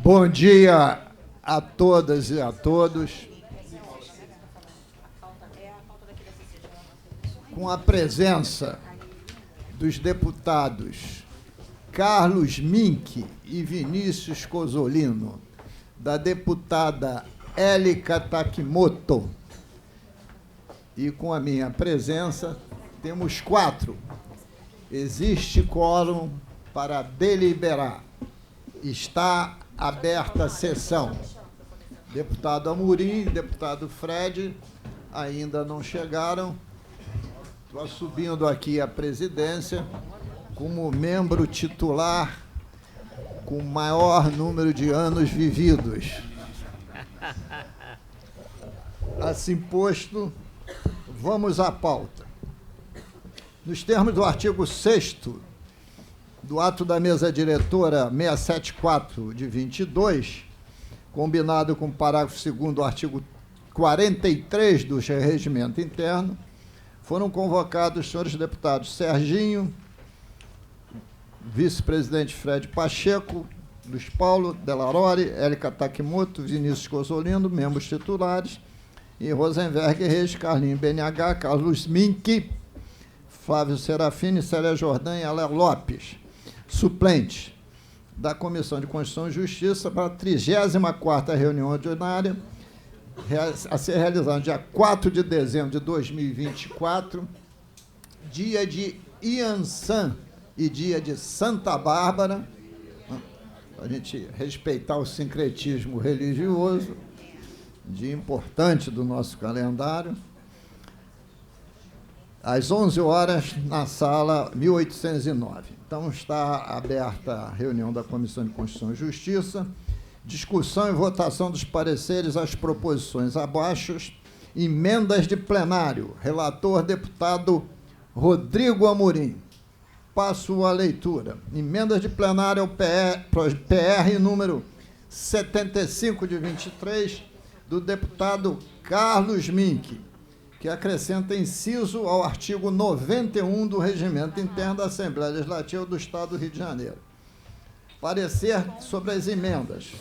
Bom dia a todas e a todos. Com a presença dos deputados Carlos Mink e Vinícius Cozzolino, da deputada Élica Takimoto, e com a minha presença, temos 4. Existe quórum para deliberar. Está aberta a sessão. Deputado Amorim, deputado Fred, ainda não chegaram. Estou subindo aqui a presidência como membro titular com maior número de anos vividos. Assim posto, vamos à pauta. Nos termos do artigo 6º do ato da mesa diretora 674 de 22, combinado com o parágrafo 2º do artigo 43 do regimento interno, foram convocados os senhores deputados Serginho, vice-presidente Fred Pacheco, Luiz Paulo Delarore, Élica Takimoto, Vinícius Cozzolino, membros titulares, e Rosenberg Reis, Carlinhos BNH, Carlos Mink, Flávio Serafini, Célia Jordan e Aléo Lopes, suplentes da Comissão de Constituição e Justiça para a 34ª reunião ordinária, a ser realizada no dia 4 de dezembro de 2024, dia de Iansã e dia de Santa Bárbara, para a gente respeitar o sincretismo religioso, dia importante do nosso calendário, às 11 horas, na sala 1809. Então, está aberta a reunião da Comissão de Constituição e Justiça, discussão e votação dos pareceres às proposições abaixo, emendas de plenário, relator deputado Rodrigo Amorim. Passo a leitura. Emendas de plenário ao PR número 75 de 23, do deputado Carlos Mink, que acrescenta inciso ao artigo 91 do Regimento Interno da Assembleia Legislativa do Estado do Rio de Janeiro. Parecer sobre as emendas.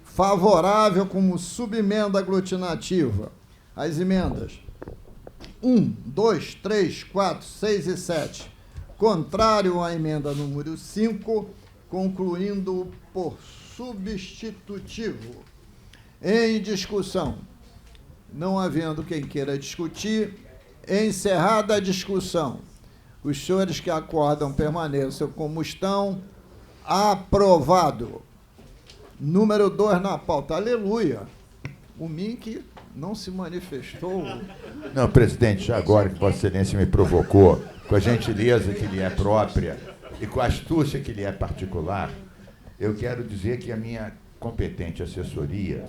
Favorável como subemenda aglutinativa às emendas 1, 2, 3, 4, 6 e 7. Contrário à emenda número 5, concluindo por substitutivo. Em discussão. Não havendo quem queira discutir, encerrada a discussão, os senhores que acordam permaneçam como estão. Aprovado. Número 2 na pauta. Aleluia. O Mink não se manifestou. Não, presidente, já agora que Vossa Excelência me provocou, com a gentileza que lhe é própria e com a astúcia que lhe é particular, eu quero dizer que a minha competente assessoria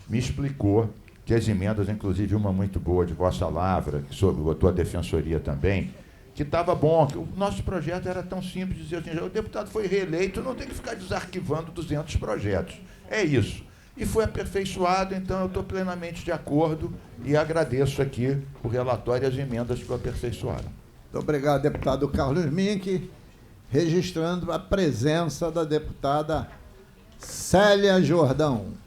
me explicou que as emendas, inclusive uma muito boa de Vossa Lavra, que botou a defensoria também, que estava bom, que o nosso projeto era tão simples, dizer assim, o deputado foi reeleito, não tem que ficar desarquivando 200 projetos. É isso. E foi aperfeiçoado, então eu estou plenamente de acordo e agradeço aqui o relatório e as emendas que o aperfeiçoaram. Muito obrigado, deputado Carlos Mink, registrando a presença da deputada Célia Jordão,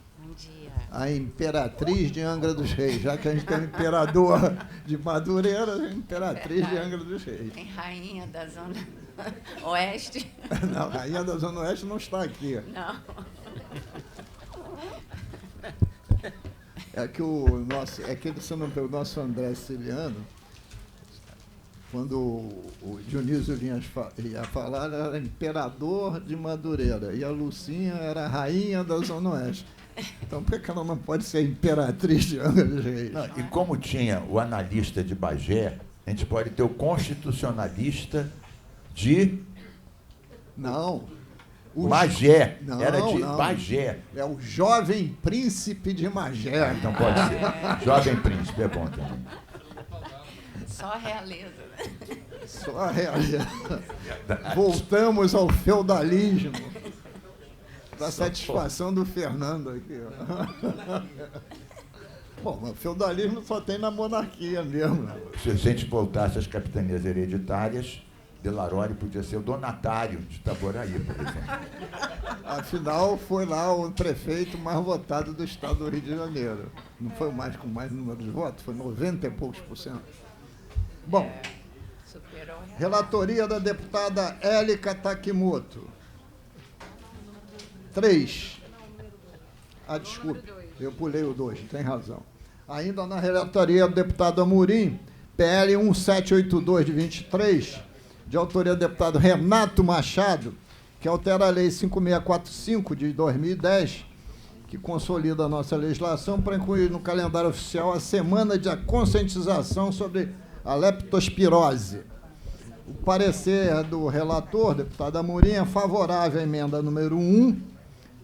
a imperatriz de Angra dos Reis, já que a gente tem o imperador de Madureira, a imperatriz de Angra dos Reis. Tem rainha da Zona Oeste. Não, a rainha da Zona Oeste não está aqui. Não. É que o nosso André Ciliano, quando o Dionísio ia falar, era imperador de Madureira, e a Lucinha era rainha da Zona Oeste. Então, por que ela não pode ser imperatriz de Angra dos Reis? Não, e como tinha o analista de Bagé, a gente pode ter o constitucionalista de... Não. Magé. Não, era de não. Bagé. É o jovem príncipe de Magé. Então pode ser. Jovem príncipe, é bom também. Só a realeza. Só a realeza. Voltamos ao feudalismo. Para satisfação do Fernando aqui. Bom, o feudalismo só tem na monarquia mesmo. Se a gente voltasse às capitanias hereditárias, Delarore podia ser o donatário de Itaboraí, por exemplo. Afinal, foi lá o prefeito mais votado do estado do Rio de Janeiro. Não foi mais com mais número de votos, foi 90 e poucos %. Bom, Superou. relatoria da deputada Élica Takimoto. 3. Ah, desculpe, eu pulei o 2, tem razão. Ainda na relatoria do deputado Amorim, PL 1782 de 23, de autoria do deputado Renato Machado, que altera a Lei 5645 de 2010, que consolida a nossa legislação para incluir no calendário oficial a semana de conscientização sobre a leptospirose. O parecer do relator, deputado Amorim, é favorável à emenda número 1,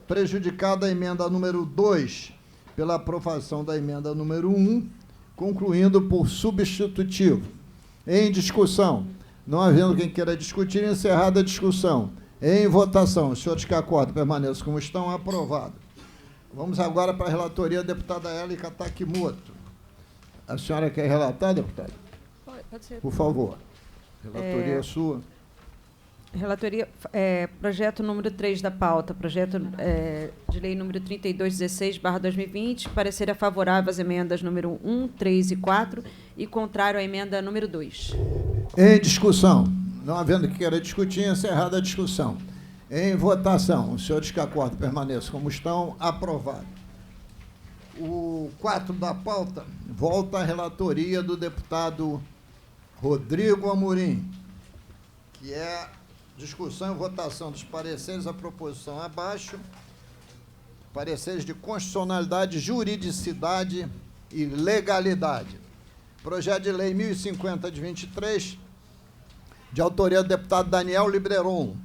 prejudicada a emenda número 2 pela aprovação da emenda número 1, concluindo por substitutivo. Em discussão. Não havendo quem queira discutir, encerrada a discussão. Em votação. Os senhores que acordam permaneçam como estão. Aprovado. Vamos agora para a relatoria da deputada Élica Takimoto. A senhora quer relatar, deputada? Pode ser. Por favor. Relatoria sua. Relatoria, projeto número 3 da pauta, projeto de lei número 3216/2020, parecer é favorável às emendas número 1, 3 e 4 e contrário à emenda número 2. Em discussão. Não havendo que queira discutir, encerrada a discussão. Em votação. Os senhores que acordam permaneçam como estão. Aprovado. O 4 da pauta volta à relatoria do deputado Rodrigo Amorim, que é discussão e votação dos pareceres à proposição abaixo, pareceres de constitucionalidade, juridicidade e legalidade. Projeto de lei 1050 de 23, de autoria do deputado Daniel Libreron,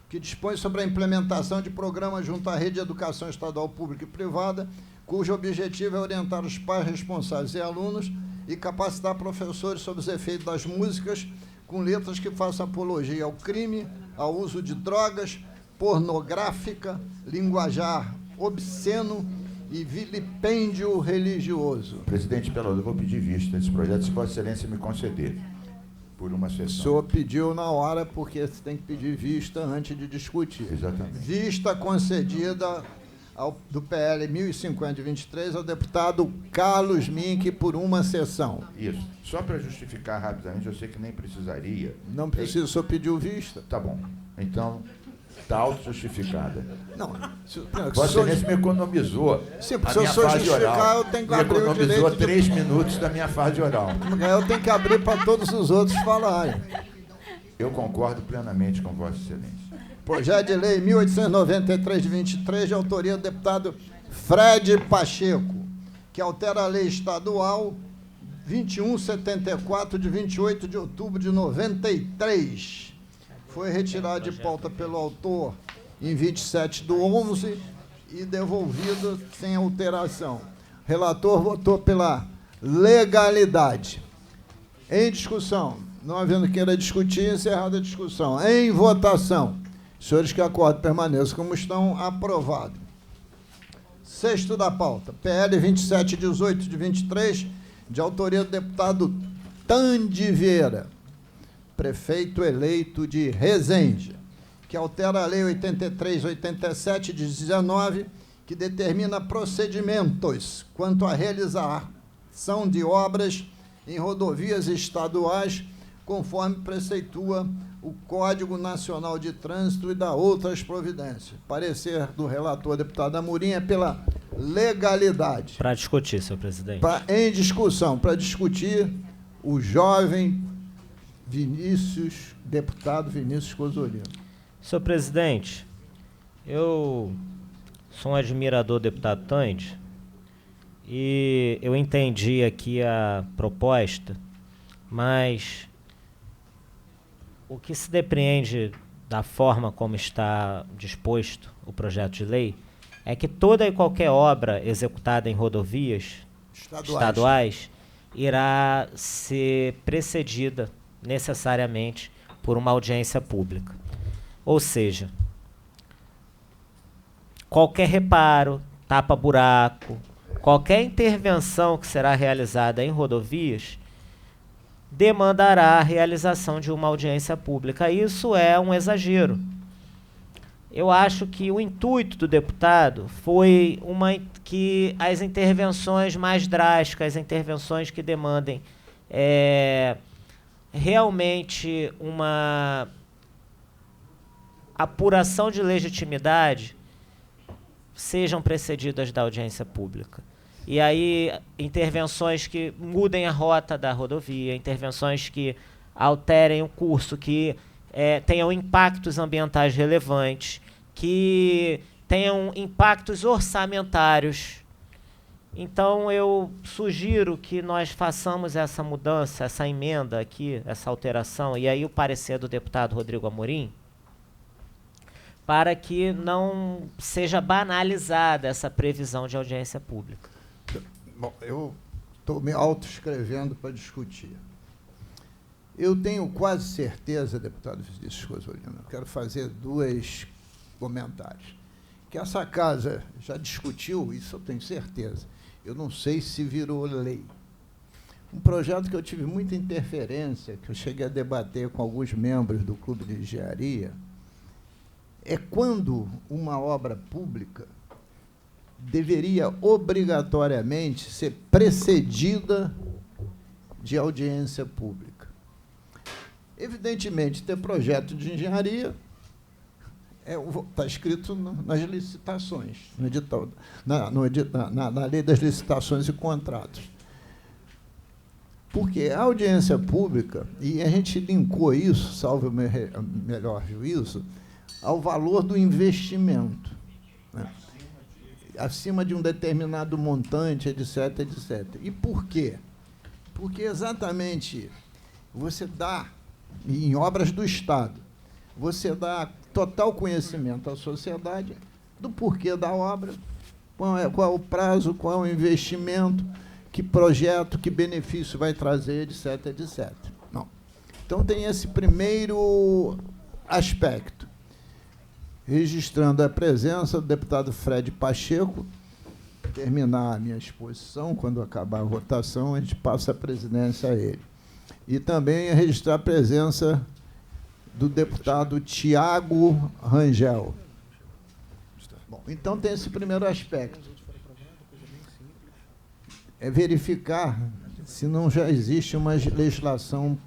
que dispõe sobre a implementação de programas junto à rede de educação estadual pública e privada, cujo objetivo é orientar os pais responsáveis e alunos e capacitar professores sobre os efeitos das músicas com letras que façam apologia ao crime, ao uso de drogas, pornográfica, linguajar obsceno e vilipêndio religioso. Presidente Peloso, eu vou pedir vista desse projeto, se Vossa Excelência me conceder, por uma O sessão. senhor pediu na hora, porque você tem que pedir vista antes de discutir. Exatamente. Vista concedida do PL 1050 de 23 ao deputado Carlos Mink por uma sessão. Isso. Só para justificar rapidamente, eu sei que nem precisaria. Não precisa, o senhor pediu vista? Tá bom. Então, está auto-justificada. Não. Vossa Excelência me economizou Sim, a se o minha senhor fase justificar, oral. eu tenho que Me abrir o economizou direito de... 3 minutos da minha fase oral. Eu tenho que abrir para todos os outros falarem. Eu concordo plenamente com Vossa Excelência. Projeto de lei 1893 de 23, de autoria do deputado Fred Pacheco, que altera a lei estadual 2174 de 28 de outubro de 93. Foi retirado de pauta pelo autor em 27/11 e devolvido sem alteração. O relator votou pela legalidade. Em discussão. Não havendo queira discutir, encerrada a discussão. Em votação. Senhores que acordam permaneçam como estão. Aprovado. 6º da pauta. PL 2718 de 23, de autoria do deputado Tandi Vieira, prefeito eleito de Resende, que altera a lei 8387 de 19, que determina procedimentos quanto à realização de obras em rodovias estaduais, conforme preceitua o Código Nacional de Trânsito e da outras providências. Parecer do relator, deputado Amorim, é pela legalidade. Para discutir, senhor presidente. Em discussão, para discutir o jovem Vinícius, deputado Vinícius Cozolino. Senhor presidente, eu sou um admirador do deputado Tandi e eu entendi aqui a proposta, mas o que se depreende da forma como está disposto o projeto de lei é que toda e qualquer obra executada em rodovias estaduais irá ser precedida necessariamente por uma audiência pública. Ou seja, qualquer reparo, tapa-buraco, qualquer intervenção que será realizada em rodovias demandará a realização de uma audiência pública. Isso é um exagero. Eu acho que o intuito do deputado foi que as intervenções mais drásticas, as intervenções que demandem realmente uma apuração de legitimidade, sejam precedidas da audiência pública. E aí, intervenções que mudem a rota da rodovia, intervenções que alterem o curso, que tenham impactos ambientais relevantes, que tenham impactos orçamentários. Então, eu sugiro que nós façamos essa mudança, essa emenda aqui, essa alteração, e aí o parecer do deputado Rodrigo Amorim, para que não seja banalizada essa previsão de audiência pública. Bom, eu estou me autoescrevendo para discutir. Eu tenho quase certeza, deputado Vinícius Cosolino, eu quero fazer 2 comentários. Que essa casa já discutiu, isso eu tenho certeza. Eu não sei se virou lei. Um projeto que eu tive muita interferência, que eu cheguei a debater com alguns membros do Clube de Engenharia, é quando uma obra pública deveria obrigatoriamente ser precedida de audiência pública. Evidentemente, ter projeto de engenharia está escrito nas licitações, no edital, na lei das licitações e contratos. Porque a audiência pública, e a gente linkou isso, salvo o melhor juízo, ao valor do investimento, né? Acima de um determinado montante, etc., etc. E por quê? Porque exatamente você dá, em obras do Estado, você dá total conhecimento à sociedade do porquê da obra, qual é o prazo, qual é o investimento, que projeto, que benefício vai trazer, etc., etc. Não. Então, tem esse primeiro aspecto. Registrando a presença do deputado Fred Pacheco, terminar a minha exposição, quando acabar a votação, a gente passa a presidência a ele. E também registrar a presença do deputado Tiago Rangel. Bom, então tem esse primeiro aspecto. É verificar se não já existe uma legislação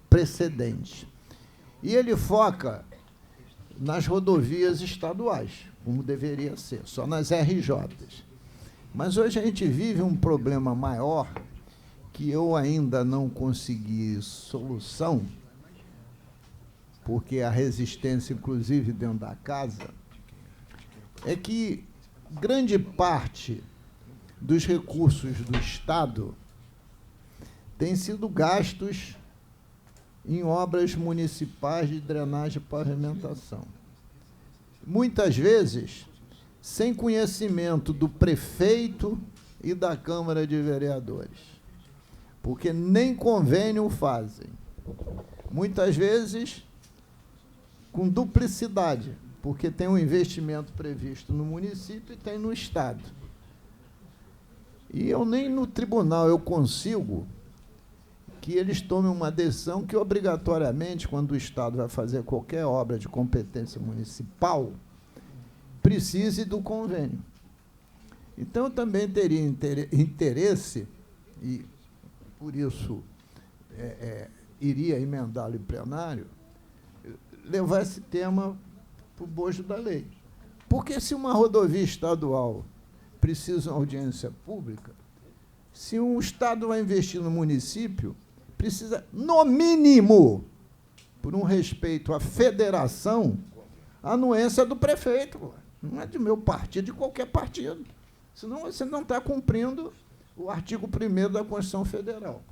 precedente. E ele foca nas rodovias estaduais, como deveria ser, só nas RJs. Mas hoje a gente vive um problema maior, que eu ainda não consegui solução, porque a resistência, inclusive dentro da casa, é que grande parte dos recursos do Estado têm sido gastos em obras municipais de drenagem e pavimentação. Muitas vezes, sem conhecimento do prefeito e da Câmara de Vereadores, porque nem convênio fazem. Muitas vezes, com duplicidade, porque tem um investimento previsto no município e tem no Estado. E eu nem no tribunal eu consigo que eles tomem uma decisão que, obrigatoriamente, quando o Estado vai fazer qualquer obra de competência municipal, precise do convênio. Então, eu também teria interesse, e por isso iria emendá-lo em plenário, levar esse tema para o bojo da lei. Porque se uma rodovia estadual precisa de uma audiência pública, se um Estado vai investir no município, precisa, no mínimo, por um respeito à federação, a anuência do prefeito. Não é do meu partido, de qualquer partido. Senão você não está cumprindo o artigo 1º da Constituição Federal.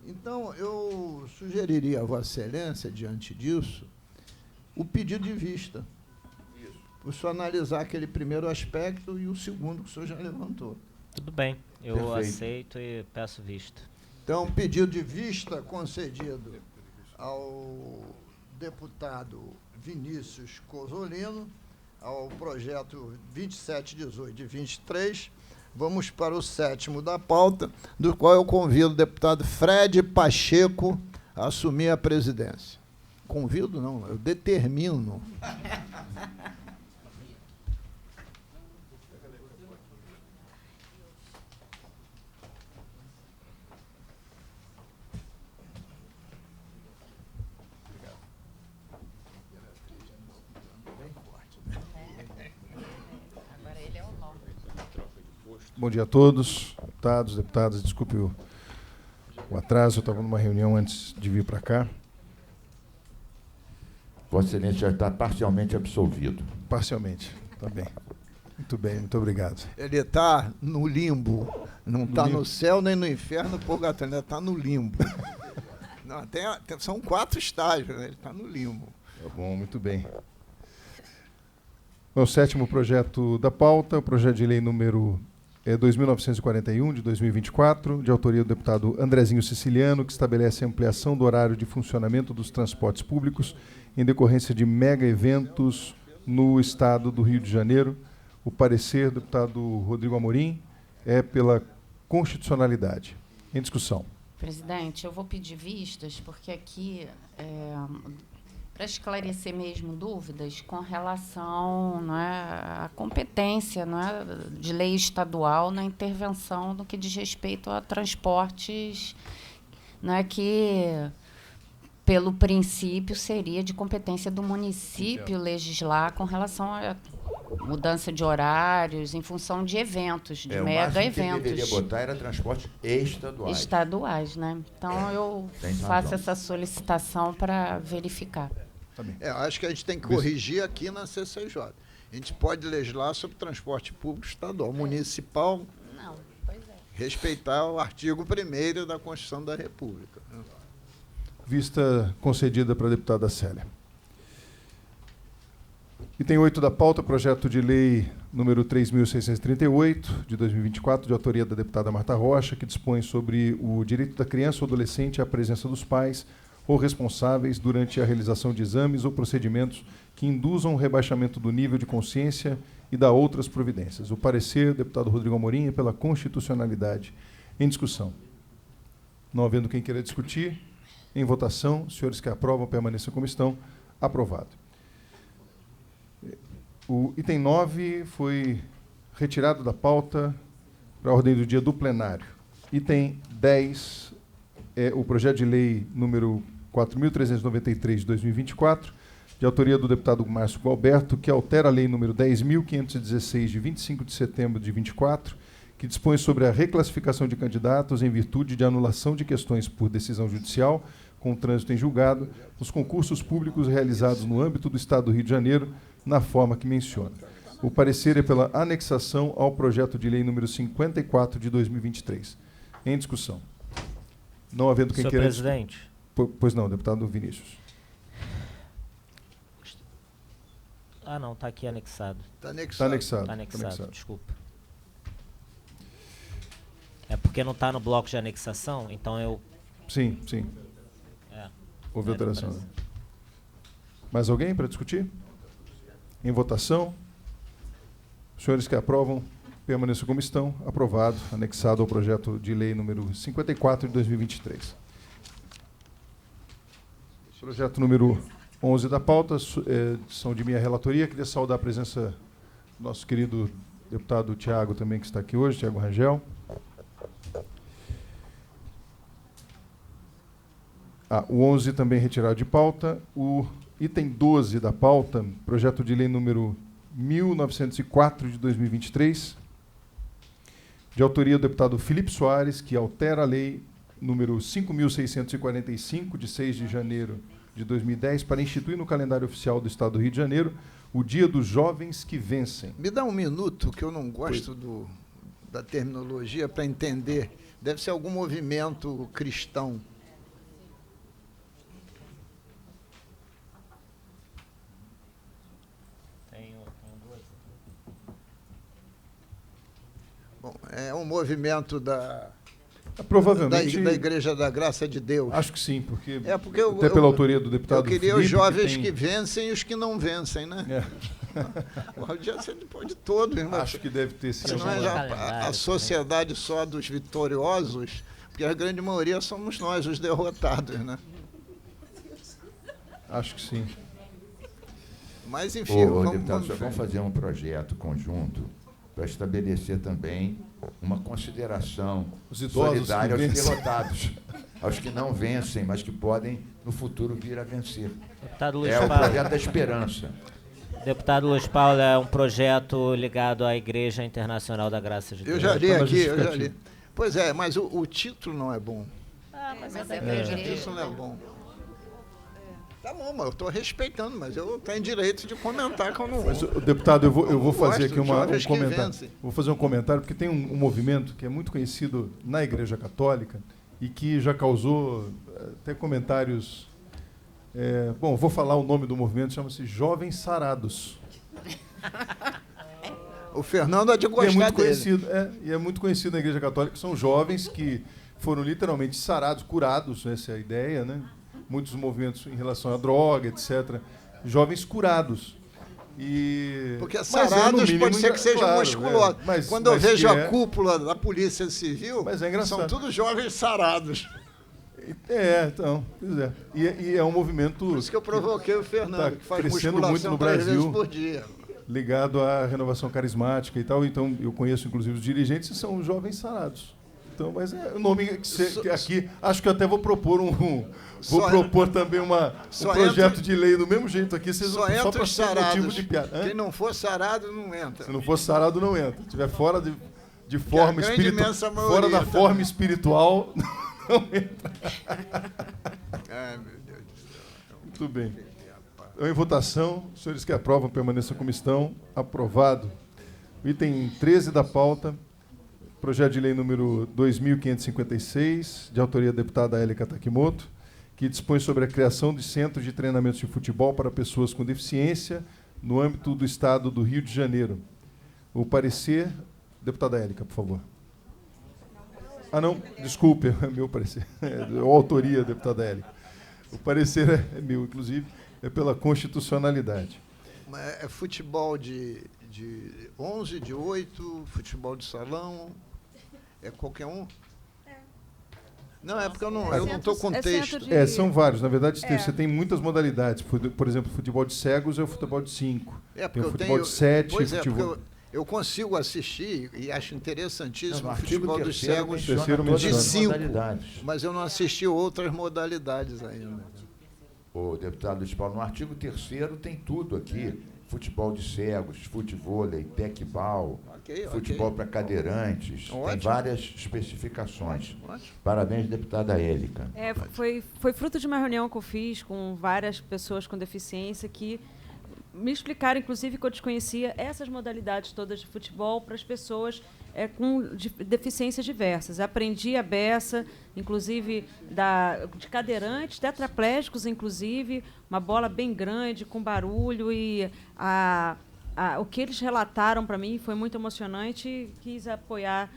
Então, eu sugeriria a Vossa Excelência, diante disso, o pedido de vista, para o senhor analisar aquele primeiro aspecto e o segundo que o senhor já levantou. Tudo bem, eu Perfeito. aceito e peço vista. Então, pedido de vista concedido ao deputado Vinícius Cosolino, ao projeto 2718 de 23, Vamos para o 7º da pauta, do qual eu convido o deputado Fred Pacheco a assumir a presidência. Convido não, eu determino. Agora ele é o nome. Bom dia a todos, deputados, deputadas. Desculpe o atraso, eu estava numa reunião antes de vir para cá. Vossa Excelência já está parcialmente absolvido. Parcialmente, tá bem. Muito bem, muito obrigado. Ele está no limbo, não está no céu nem no inferno, purgatório, ele está no limbo. Não, são 4 estágios, né? Ele está no limbo. Tá bom, muito bem. O 7º projeto da pauta, o projeto de lei número 2.941, de 2024, de autoria do deputado Andrezinho Siciliano, que estabelece a ampliação do horário de funcionamento dos transportes públicos em decorrência de mega eventos no estado do Rio de Janeiro. O parecer do deputado Rodrigo Amorim é pela constitucionalidade. Em discussão. Presidente, eu vou pedir vistas, porque aqui, para esclarecer mesmo dúvidas com relação, não é, à competência, não é, de lei estadual na intervenção no que diz respeito a transportes, não é, que, pelo princípio, seria de competência do município legislar com relação a mudança de horários em função de eventos, de mega eventos. O que deveria botar era transportes estaduais. Estaduais, né? Então, eu faço essa solicitação para verificar. Acho que a gente tem que corrigir aqui na CCJ. A gente pode legislar sobre transporte público estadual, municipal, Não, pois é. respeitar o artigo 1º da Constituição da República. Vista concedida para a deputada Célia. Item 8 da pauta, projeto de lei número 3.638, de 2024, de autoria da deputada Marta Rocha, que dispõe sobre o direito da criança ou adolescente à presença dos pais ou responsáveis durante a realização de exames ou procedimentos que induzam o rebaixamento do nível de consciência e da outras providências. O parecer, deputado Rodrigo Amorim, é pela constitucionalidade. Em discussão. Não havendo quem queira discutir, em votação, os senhores que aprovam permaneçam como estão. Aprovado. O item 9 foi retirado da pauta para a ordem do dia do plenário. Item 10 é o projeto de lei número 4.393 de 2024, de autoria do deputado Márcio Gualberto, que altera a lei número 10.516 de 25 de setembro de 24, que dispõe sobre a reclassificação de candidatos em virtude de anulação de questões por decisão judicial com trânsito em julgado nos concursos públicos realizados no âmbito do Estado do Rio de Janeiro, na forma que menciona. O parecer é pela anexação ao projeto de lei número 54 de 2023. Em discussão. Não havendo quem Senhor queira... presidente. Pois não, deputado Vinícius. Ah, não, está aqui anexado. Está anexado. Está anexado. Está anexado, desculpa. É porque não está no bloco de anexação, então eu... Sim. Houve alteração. Mais alguém para discutir? Em votação. Os senhores que aprovam, permaneçam como estão. Aprovado, anexado ao projeto de lei número 54 de 2023. Projeto número 11 da pauta, são de minha relatoria. Queria saudar a presença do nosso querido deputado Tiago também, que está aqui hoje, Tiago Rangel. O 11 também retirado de pauta. O item 12 da pauta, projeto de lei número 1904 de 2023, de autoria do deputado Felipe Soares, que altera a lei número 5.645, de 6 de janeiro de 2010, para instituir no calendário oficial do Estado do Rio de Janeiro o Dia dos Jovens que Vencem. Me dá um minuto, que eu não gosto da terminologia, para entender. Deve ser algum movimento cristão. Bom, é um movimento Provavelmente da Igreja da Graça de Deus. Acho que sim, porque até pela autoria do deputado eu queria Felipe, os jovens que vencem e os que não vencem, né? O dia ser depois de todos, né? Acho que deve ter sido. Não é já a sociedade só dos vitoriosos, porque a grande maioria somos nós, os derrotados, né? Acho que sim. Mas, enfim, Deputado, vamos fazer um projeto conjunto para estabelecer também uma consideração Os idosos solidária que aos vencem. derrotados, aos que não vencem, mas que podem, no futuro, vir a vencer. Deputado Luiz É o Paulo. projeto da esperança. Deputado Luiz Paulo, é um projeto ligado à Igreja Internacional da Graça de Deus. eu já li Foi uma aqui, eu já justificativa. li. Pois é, mas o título não é bom. Mas é O igreja. título não é bom. Tá bom, mas eu estou respeitando, mas eu tenho direito de comentar que eu não Mas, vou. deputado, eu vou Eu fazer gosto aqui de jovens um que comentário. vencem. Vou fazer um comentário, porque tem um movimento que é muito conhecido na Igreja Católica e que já causou até comentários. Bom, vou falar o nome do movimento, chama-se Jovens Sarados. O Fernando é de E é gostar muito dele. conhecido, e é muito conhecido na Igreja Católica, são jovens que foram literalmente sarados, curados, essa é a ideia, né? Muitos movimentos em relação à droga, etc. Jovens curados. Porque Mas no sarados mínimo pode ser que seja claro, musculoso. mas Quando eu vejo que a cúpula da Polícia Civil, Mas é engraçado. são todos jovens sarados. Então, pois é. E é um movimento Por isso que eu provoquei o Fernando, tá que faz crescendo musculação muito no 3 vezes Brasil. por dia. ligado à renovação carismática e tal. Então, eu conheço, inclusive, os dirigentes e são os jovens sarados. Então, mas é o nome que aqui, acho que eu até vou propor também um projeto de lei do mesmo jeito aqui, vocês Só só entra para os ser motivo sarados. de piada. Quem não for sarado não entra. Se não for sarado, não entra. Se estiver fora de forma espiritual, fora da forma espiritual, não entra. Ai, meu Deus do céu. Muito bem. Então, em votação, os senhores que aprovam permaneçam como estão. Aprovado. O item 13 da pauta, projeto de lei número 2556, de autoria da deputada Hélica Takimoto, que dispõe sobre a criação de centros de treinamento de futebol para pessoas com deficiência no âmbito do Estado do Rio de Janeiro. O parecer, deputada Hélica, por favor. Ah, não, desculpe, é meu parecer. É a autoria, deputada Hélica. O parecer é meu, inclusive, é pela constitucionalidade. É futebol de 11, de 8, futebol de salão, é qualquer um? Não, é porque eu não estou com texto. São vários. Na verdade, você tem muitas modalidades. Por exemplo, futebol de cegos é o futebol de 5. Tem o futebol de 7. Pois é, futebol... porque eu consigo assistir e acho interessantíssimo No o artigo futebol dos terceiro cegos terceiro menciona de todas as 5, modalidades. mas eu não assisti outras modalidades ainda. O deputado Luiz Paulo, no artigo 3º tem tudo aqui. Futebol de cegos, futevôlei, tecbal, futebol para cadeirantes. Tem várias especificações. Parabéns, deputada Hélica. Foi fruto de uma reunião que eu fiz com várias pessoas com deficiência que me explicaram, inclusive, que eu desconhecia essas modalidades todas de futebol para as pessoas com deficiências diversas. Aprendi a beça, inclusive de cadeirantes, tetraplégicos, inclusive, uma bola bem grande, com barulho, e o que eles relataram para mim foi muito emocionante e quis apoiar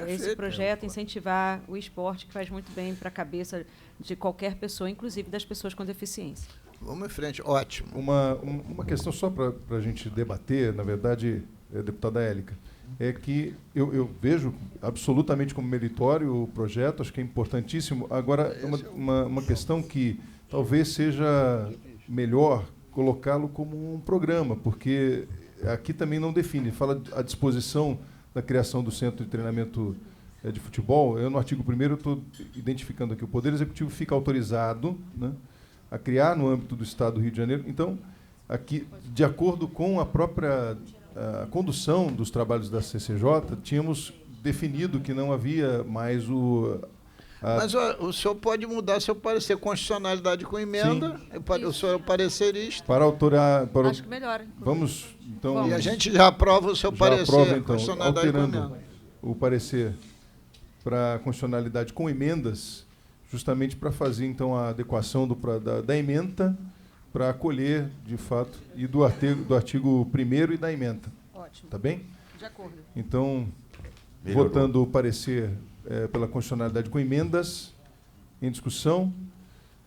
esse projeto, incentivar o esporte, que faz muito bem para a cabeça de qualquer pessoa, inclusive das pessoas com deficiência. Vamos em frente, ótimo. Uma questão só para a gente debater, na verdade, deputada Hélica, é que eu vejo absolutamente como meritório o projeto, acho que é importantíssimo. Agora, uma questão que talvez seja melhor colocá-lo como um programa, porque aqui também não define, fala a disposição da criação do centro de treinamento de futebol. Eu, no artigo 1º, estou identificando aqui, o Poder Executivo fica autorizado, né, a criar no âmbito do Estado do Rio de Janeiro. Então, aqui, de acordo com a própria condução dos trabalhos da CCJ, tínhamos definido que não havia mais Mas o senhor pode mudar seu parecer, constitucionalidade com emenda, o senhor é o parecerista. Para autorar... Acho que melhora. Vamos, então... E a gente já aprova o seu parecer, aprova, então, constitucionalidade com alterando emenda. o parecer para a constitucionalidade com emendas, justamente para fazer, então, a adequação da ementa para acolher, de fato, e do artigo 1º e da emenda. Ótimo. Tá bem? De acordo. Então, Melhorou. votando o parecer pela constitucionalidade com emendas, em discussão,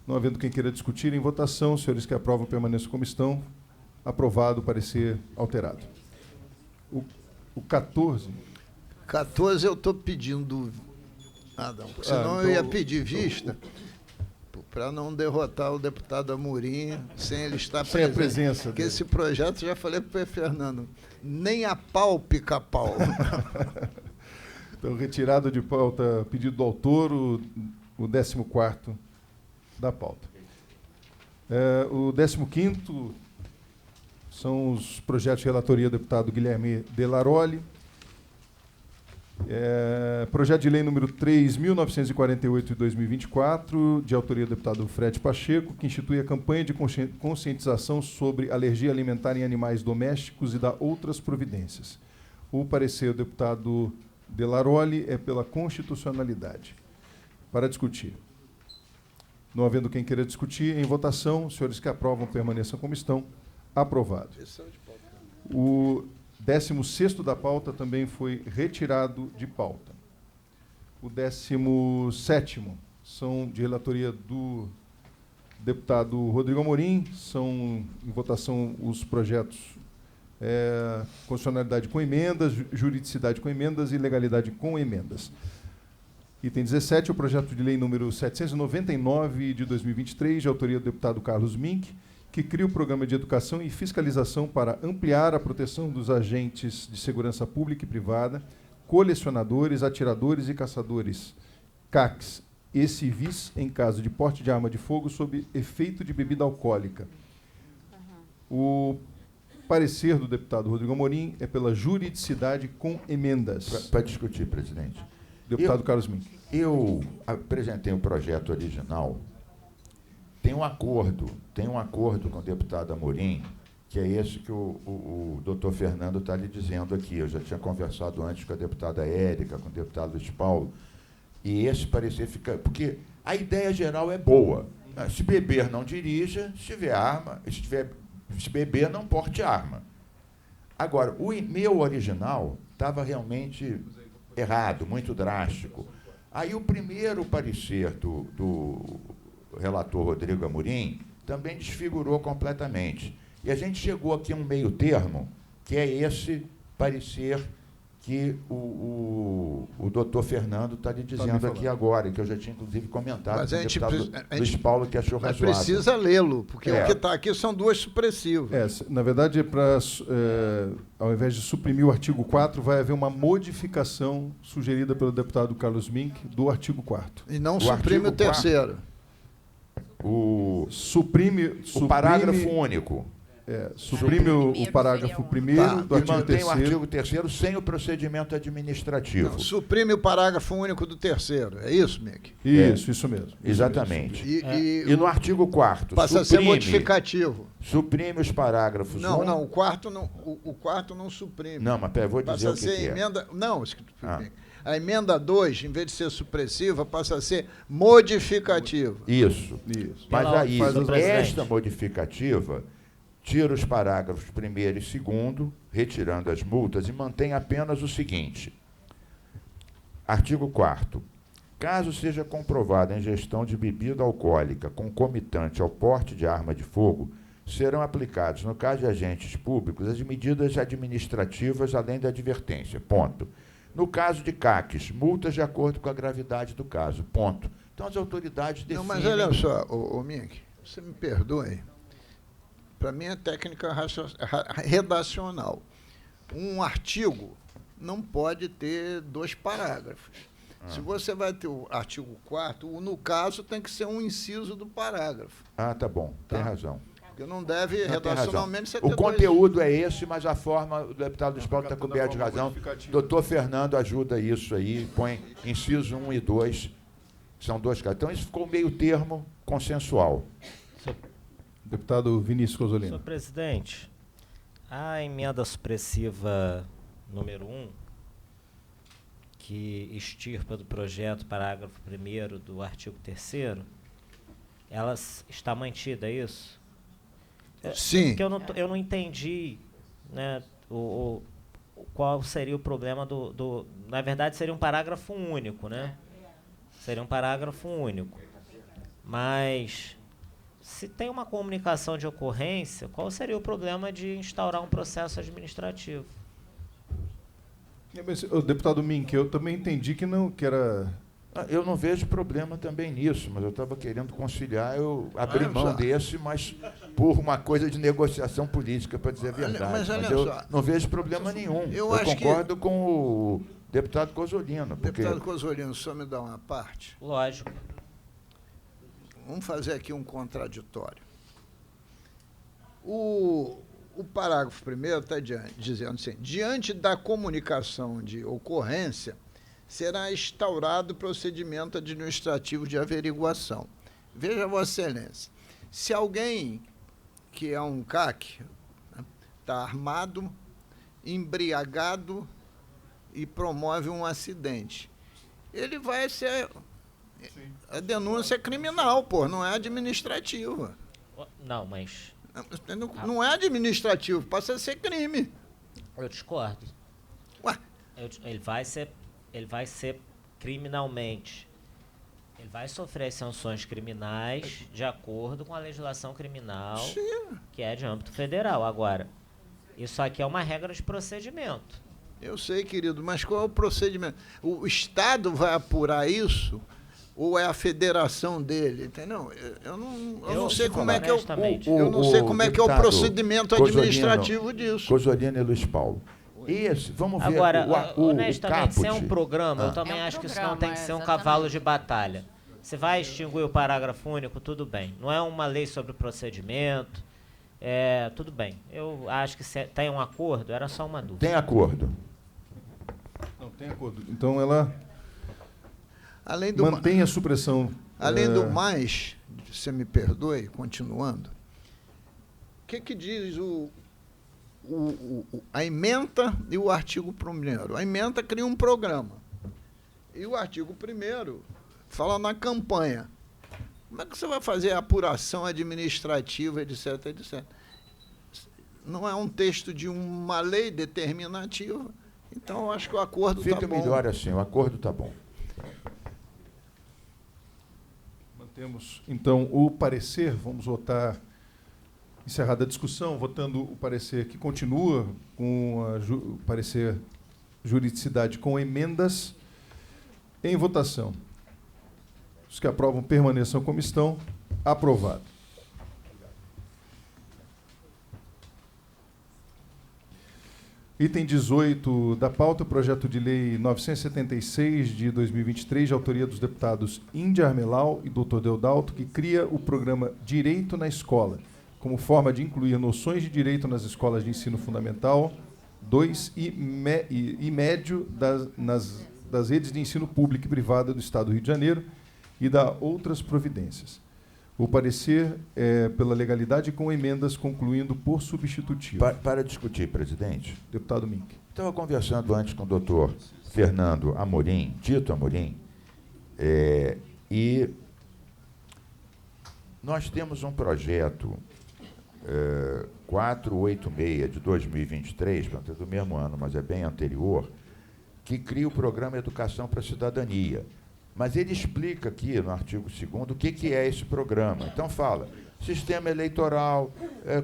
não havendo quem queira discutir, em votação, os senhores que aprovam permaneçam como estão. Aprovado o parecer alterado. O 14. 14 eu estou pedindo. Não, porque senão eu ia pedir vista para não derrotar o deputado Amorim sem ele estar Sem a presente. presença Porque dele. esse projeto, já falei para o Fernando, nem a pau pica pau. Então, retirado de pauta, pedido do autor, o 14º da pauta. O 15º são os projetos de relatoria do deputado Guilherme Delaroli. Projeto de lei número 3.948 de 2024, de autoria do deputado Fred Pacheco, que institui a campanha de conscientização sobre alergia alimentar em animais domésticos e dá outras providências. O parecer do deputado Delaroli é pela constitucionalidade. Para discutir. Não havendo quem queira discutir, em votação, os senhores que aprovam permaneçam como estão. Aprovado. O 16º da pauta também foi retirado de pauta. O 17º são de relatoria do deputado Rodrigo Amorim. São em votação os projetos constitucionalidade com emendas, juridicidade com emendas e legalidade com emendas. Item 17, o projeto de lei número 799 de 2023, de autoria do deputado Carlos Mink, que cria o programa de educação e fiscalização para ampliar a proteção dos agentes de segurança pública e privada, colecionadores, atiradores e caçadores, CACs e civis em caso de porte de arma de fogo sob efeito de bebida alcoólica. O parecer do deputado Rodrigo Amorim é pela juridicidade com emendas. Para discutir, presidente. Deputado Carlos Mink. Eu apresentei o projeto original. Tem um acordo com o deputado Amorim, que é esse que o doutor Fernando está lhe dizendo aqui. Eu já tinha conversado antes com a deputada Érica, com o deputado Luiz Paulo, e esse parecer fica... Porque a ideia geral é boa. Se beber, não dirija, se beber, não porte arma. Agora, o meu original estava realmente errado, muito drástico. Aí o primeiro parecer do relator Rodrigo Amorim também desfigurou completamente. E a gente chegou aqui a um meio termo, que é esse parecer que o doutor Fernando está lhe dizendo aqui agora, e que eu já tinha, inclusive, comentado Mas com o deputado Luiz Paulo, que achou mas razoável. precisa lê-lo, porque o que está aqui são duas supressivas. Na verdade, ao invés de suprimir o artigo 4, vai haver uma modificação sugerida pelo deputado Carlos Mink do artigo 4º. E não suprime o terceiro. Suprime o parágrafo único. Suprime o parágrafo 1º do artigo 3º. Mantém o artigo 3º sem o procedimento administrativo. Não, suprime o parágrafo único do terceiro. É isso, Mick? Isso mesmo. Exatamente. E no artigo 4º, passa a ser modificativo. Suprime os parágrafos. Não, o quarto não suprime. Não, mas pera, eu vou dizer passa o que é. Emenda, não, a emenda 2, em vez de ser supressiva, passa a ser modificativa. Isso. Mas aí, esta presidente. modificativa tira os parágrafos 1º e 2º, retirando as multas, e mantém apenas o seguinte. Artigo 4º. Caso seja comprovada a ingestão de bebida alcoólica concomitante ao porte de arma de fogo, serão aplicados, no caso de agentes públicos, as medidas administrativas além da advertência. Ponto. No caso de CACs, multas de acordo com a gravidade do caso. Ponto. Então as autoridades definem... Não, mas olha só, Mink, você me perdoe. Para mim é técnica redacional. Um artigo não pode ter 2 parágrafos. Se você vai ter o artigo 4º, no caso tem que ser um inciso do parágrafo. Tá bom, tem razão. Porque não deve, redacionalmente, você ter o conteúdo é esse, mas a forma, o deputado Luiz Paulo está coberto de razão. Doutor Fernando ajuda isso aí, põe inciso 1 e 2, são 2 casos. Então isso ficou meio termo consensual. Deputado Vinícius Cozzolino. Senhor presidente, a emenda supressiva número 1, que extirpa do projeto parágrafo 1º do artigo 3º, ela está mantida, é isso? Sim. Porque eu não entendi, né, qual seria o problema na verdade, seria um parágrafo único, né? Seria um parágrafo único. Mas Se tem uma comunicação de ocorrência, qual seria o problema de instaurar um processo administrativo? Mas, ô, deputado Mink, eu também entendi que não, que era... Eu não vejo problema também nisso, mas eu estava querendo conciliar, eu abri mão desse, mas por uma coisa de negociação política, para dizer a verdade. Mas olha eu só, não vejo problema nenhum. Eu acho concordo com o deputado Cozzolino. Porque... Deputado Cozzolino, só me dá uma parte. Lógico. Vamos fazer aqui um contraditório. O parágrafo primeiro está dizendo assim, diante da comunicação de ocorrência, será instaurado procedimento administrativo de averiguação. Veja, Vossa Excelência, se alguém que é um CAC está armado, embriagado e promove um acidente, ele vai ser... A denúncia é criminal, pô, não é administrativa. Não, mas Não é administrativo, passa a ser crime. eu discordo. Ué, Ele vai ser criminalmente. Ele vai sofrer sanções criminais de acordo com a legislação criminal, sim, que é de âmbito federal. Agora, isso aqui é uma regra de procedimento. eu sei, querido, mas qual é o procedimento? O Estado vai apurar isso ou é a federação dele? Entendeu? Eu não sei como é que é eu não sei como é que é o procedimento administrativo disso. Cozzolino e Luiz Paulo. Esse, vamos ver Agora, o honestamente, se é um caput. programa, eu também É um acho que isso programa, não tem que ser um exatamente. cavalo de batalha. Você vai extinguir o parágrafo único, tudo bem. Não é uma lei sobre procedimento, tudo bem. Eu acho que se tem um acordo, era só uma dúvida. Tem acordo. Não tem acordo. Então, ela Além do mantém a supressão. Além do mais, você me perdoe, continuando, o que diz a ementa e o artigo 1º? A ementa cria um programa. E o artigo 1º fala na campanha. Como é que você vai fazer a apuração administrativa, etc, etc? Não é um texto de uma lei determinativa. Então, eu acho que o acordo está Fica bom. melhor assim, o acordo está bom. Mantemos, então, o parecer. Vamos votar, encerrada a discussão, votando o parecer que continua com o parecer juridicidade com emendas. Em votação. Os que aprovam permaneçam como estão. Aprovado. Item 18 da pauta, projeto de lei 976 de 2023, de autoria dos deputados Índia Armelau e Dr. Deodalto, que cria o programa Direito na Escola, como forma de incluir noções de direito nas escolas de ensino fundamental 2 e médio das redes de ensino público e privada do Estado do Rio de Janeiro e da outras providências. O parecer é pela legalidade com emendas, concluindo por substitutivo. Para discutir, presidente. Deputado Mink. Estava conversando antes com o doutor Fernando Amorim, Tito Amorim, e nós temos um projeto 486 de 2023, portanto, é do mesmo ano, mas é bem anterior, que cria o programa Educação para a Cidadania. Mas ele explica aqui, no artigo 2º, o que é esse programa. Então, fala sistema eleitoral,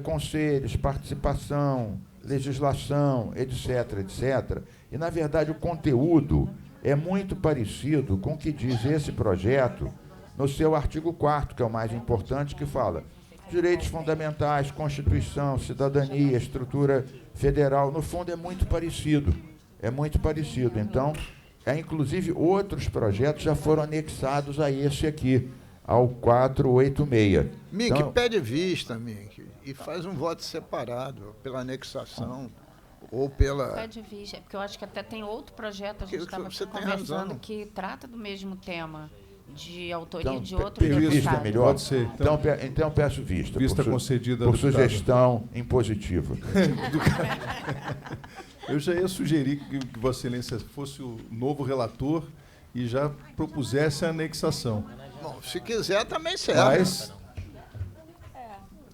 conselhos, participação, legislação, etc., etc. E, na verdade, o conteúdo é muito parecido com o que diz esse projeto no seu artigo 4º, que é o mais importante, que fala direitos fundamentais, Constituição, cidadania, estrutura federal. No fundo, é muito parecido. É muito parecido. Então, inclusive, outros projetos já foram anexados a esse aqui, ao 486. Mink, Então, pede vista, Mink, e faz um voto separado, pela anexação ou pela... Pede vista, porque eu acho que até tem outro projeto, a gente Que estava você tem conversando, razão. que trata do mesmo tema, de autoria então, de outro vista é deputado. melhor? Pode ser, então. Então, peço vista. Vista por concedida, por deputado. sugestão impositiva. Eu já ia sugerir que Vossa Excelência fosse o novo relator e já propusesse a anexação. Bom, se quiser também serve. Mas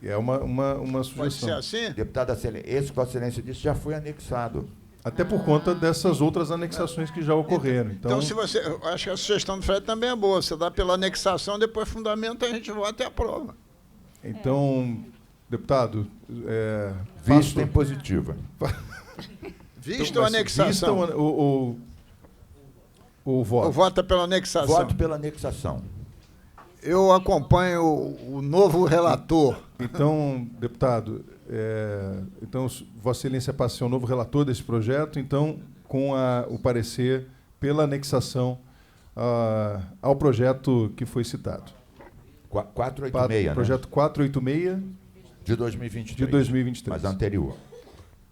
é uma Pode ser sugestão. assim? Deputada Celeste, esse que Vossa Excelência disse já foi anexado. Até por conta dessas outras anexações que já ocorreram. Então, se você... Eu acho que a sugestão do Fred também é boa. Você dá pela anexação, depois fundamenta, a gente vota e aprova. Então, deputado... Vista em positiva. Vista ou anexação? Vista ou voto? Ou vota pela anexação? Voto pela anexação. Eu acompanho o novo relator. Então, deputado, então Vossa Excelência passa a ser o novo relator desse projeto, então, com o parecer pela anexação ao projeto que foi citado. 486, né? Projeto 486 De 2023. de 2023. Mas anterior.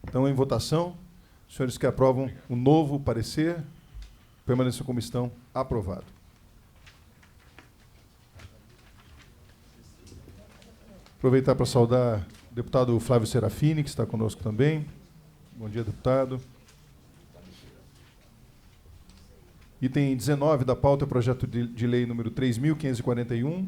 Então, em votação, os senhores que aprovam o novo parecer, permaneçam como estão, aprovado. Aproveitar para saudar o deputado Flávio Serafini, que está conosco também. Bom dia, deputado. Item 19 da pauta é o projeto de lei número 3.541,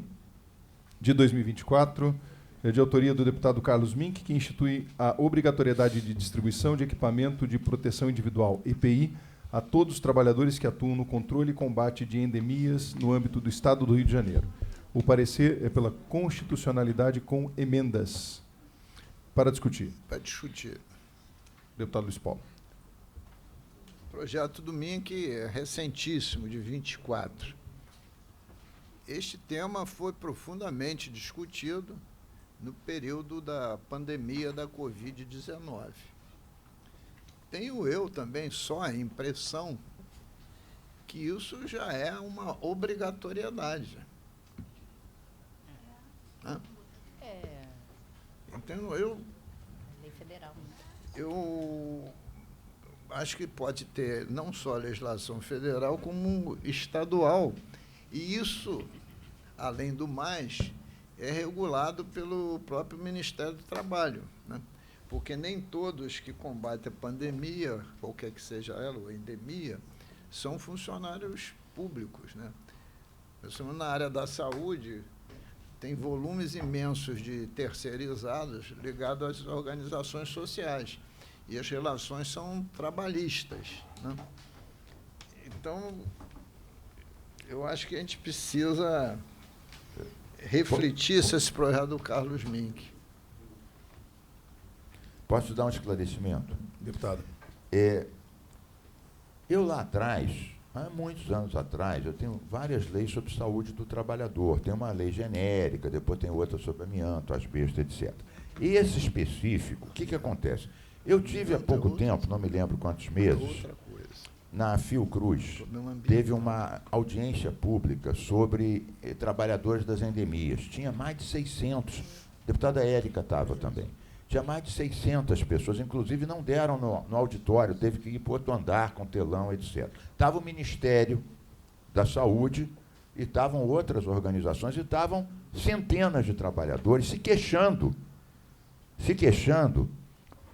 de 2024, é de autoria do deputado Carlos Mink, que institui a obrigatoriedade de distribuição de equipamento de proteção individual, EPI, a todos os trabalhadores que atuam no controle e combate de endemias no âmbito do Estado do Rio de Janeiro. O parecer é pela constitucionalidade com emendas. Para discutir. Para discutir. Deputado Luiz Paulo. O projeto do MINC é recentíssimo, de 24. Este tema foi profundamente discutido no período da pandemia da Covid-19. Tenho eu também só a impressão que isso já é uma obrigatoriedade. Então, Lei federal. eu acho que pode ter não só legislação federal, como estadual. E isso, além do mais, é regulado pelo próprio Ministério do Trabalho, né? Porque nem todos que combatem a pandemia, qualquer que seja ela, ou endemia, são funcionários públicos, né? Pensando na área da saúde, tem volumes imensos de terceirizados ligados às organizações sociais. E as relações são trabalhistas, né? Então, eu acho que a gente precisa refletir se esse projeto do Carlos Mink. Posso dar um esclarecimento? Deputado. Eu lá atrás, há muitos anos atrás, eu tenho várias leis sobre saúde do trabalhador. Tem uma lei genérica, depois tem outra sobre amianto, asbesto, etc. E esse específico, o que acontece? Eu tive há pouco tempo, não me lembro quantos meses, na Fiocruz, teve uma audiência pública sobre trabalhadores das endemias. Tinha mais de 600, a deputada Érica estava também. Tinha mais de 600 pessoas, inclusive não deram no auditório, teve que ir para outro andar com telão, etc. Estava o Ministério da Saúde e estavam outras organizações e estavam centenas de trabalhadores se queixando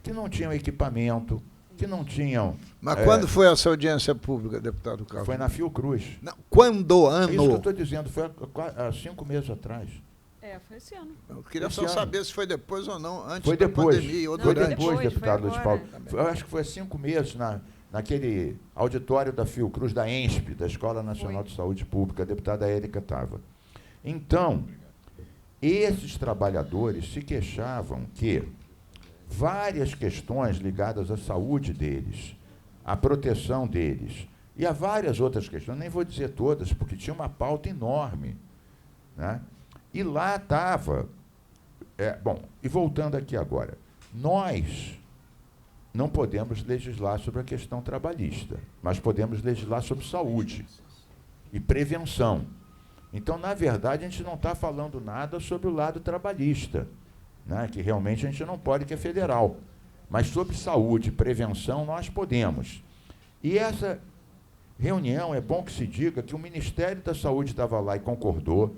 que não tinham equipamento, que não tinham... Mas quando foi essa audiência pública, deputado Carlos? Foi na Fiocruz. Não, quando? Ano? Isso que eu estou dizendo, foi há 5 meses atrás. Foi esse ano. Eu queria Esse só ano. saber se foi depois ou não, antes Foi da depois. pandemia. Ou Foi durante. depois, deputado foi Luiz Paulo. agora. Eu acho que foi há 5 meses, naquele auditório da Fiocruz, da ENSP, da Escola Nacional de Saúde Pública, a deputada Érica estava. Então, esses trabalhadores se queixavam que várias questões ligadas à saúde deles, à proteção deles, e a várias outras questões, nem vou dizer todas, porque tinha uma pauta enorme, né? E lá estava... bom, e voltando aqui agora, nós não podemos legislar sobre a questão trabalhista, mas podemos legislar sobre saúde e prevenção. Então, na verdade, a gente não está falando nada sobre o lado trabalhista, né, que realmente a gente não pode, que é federal. Mas sobre saúde e prevenção nós podemos. E essa reunião, é bom que se diga que o Ministério da Saúde estava lá e concordou,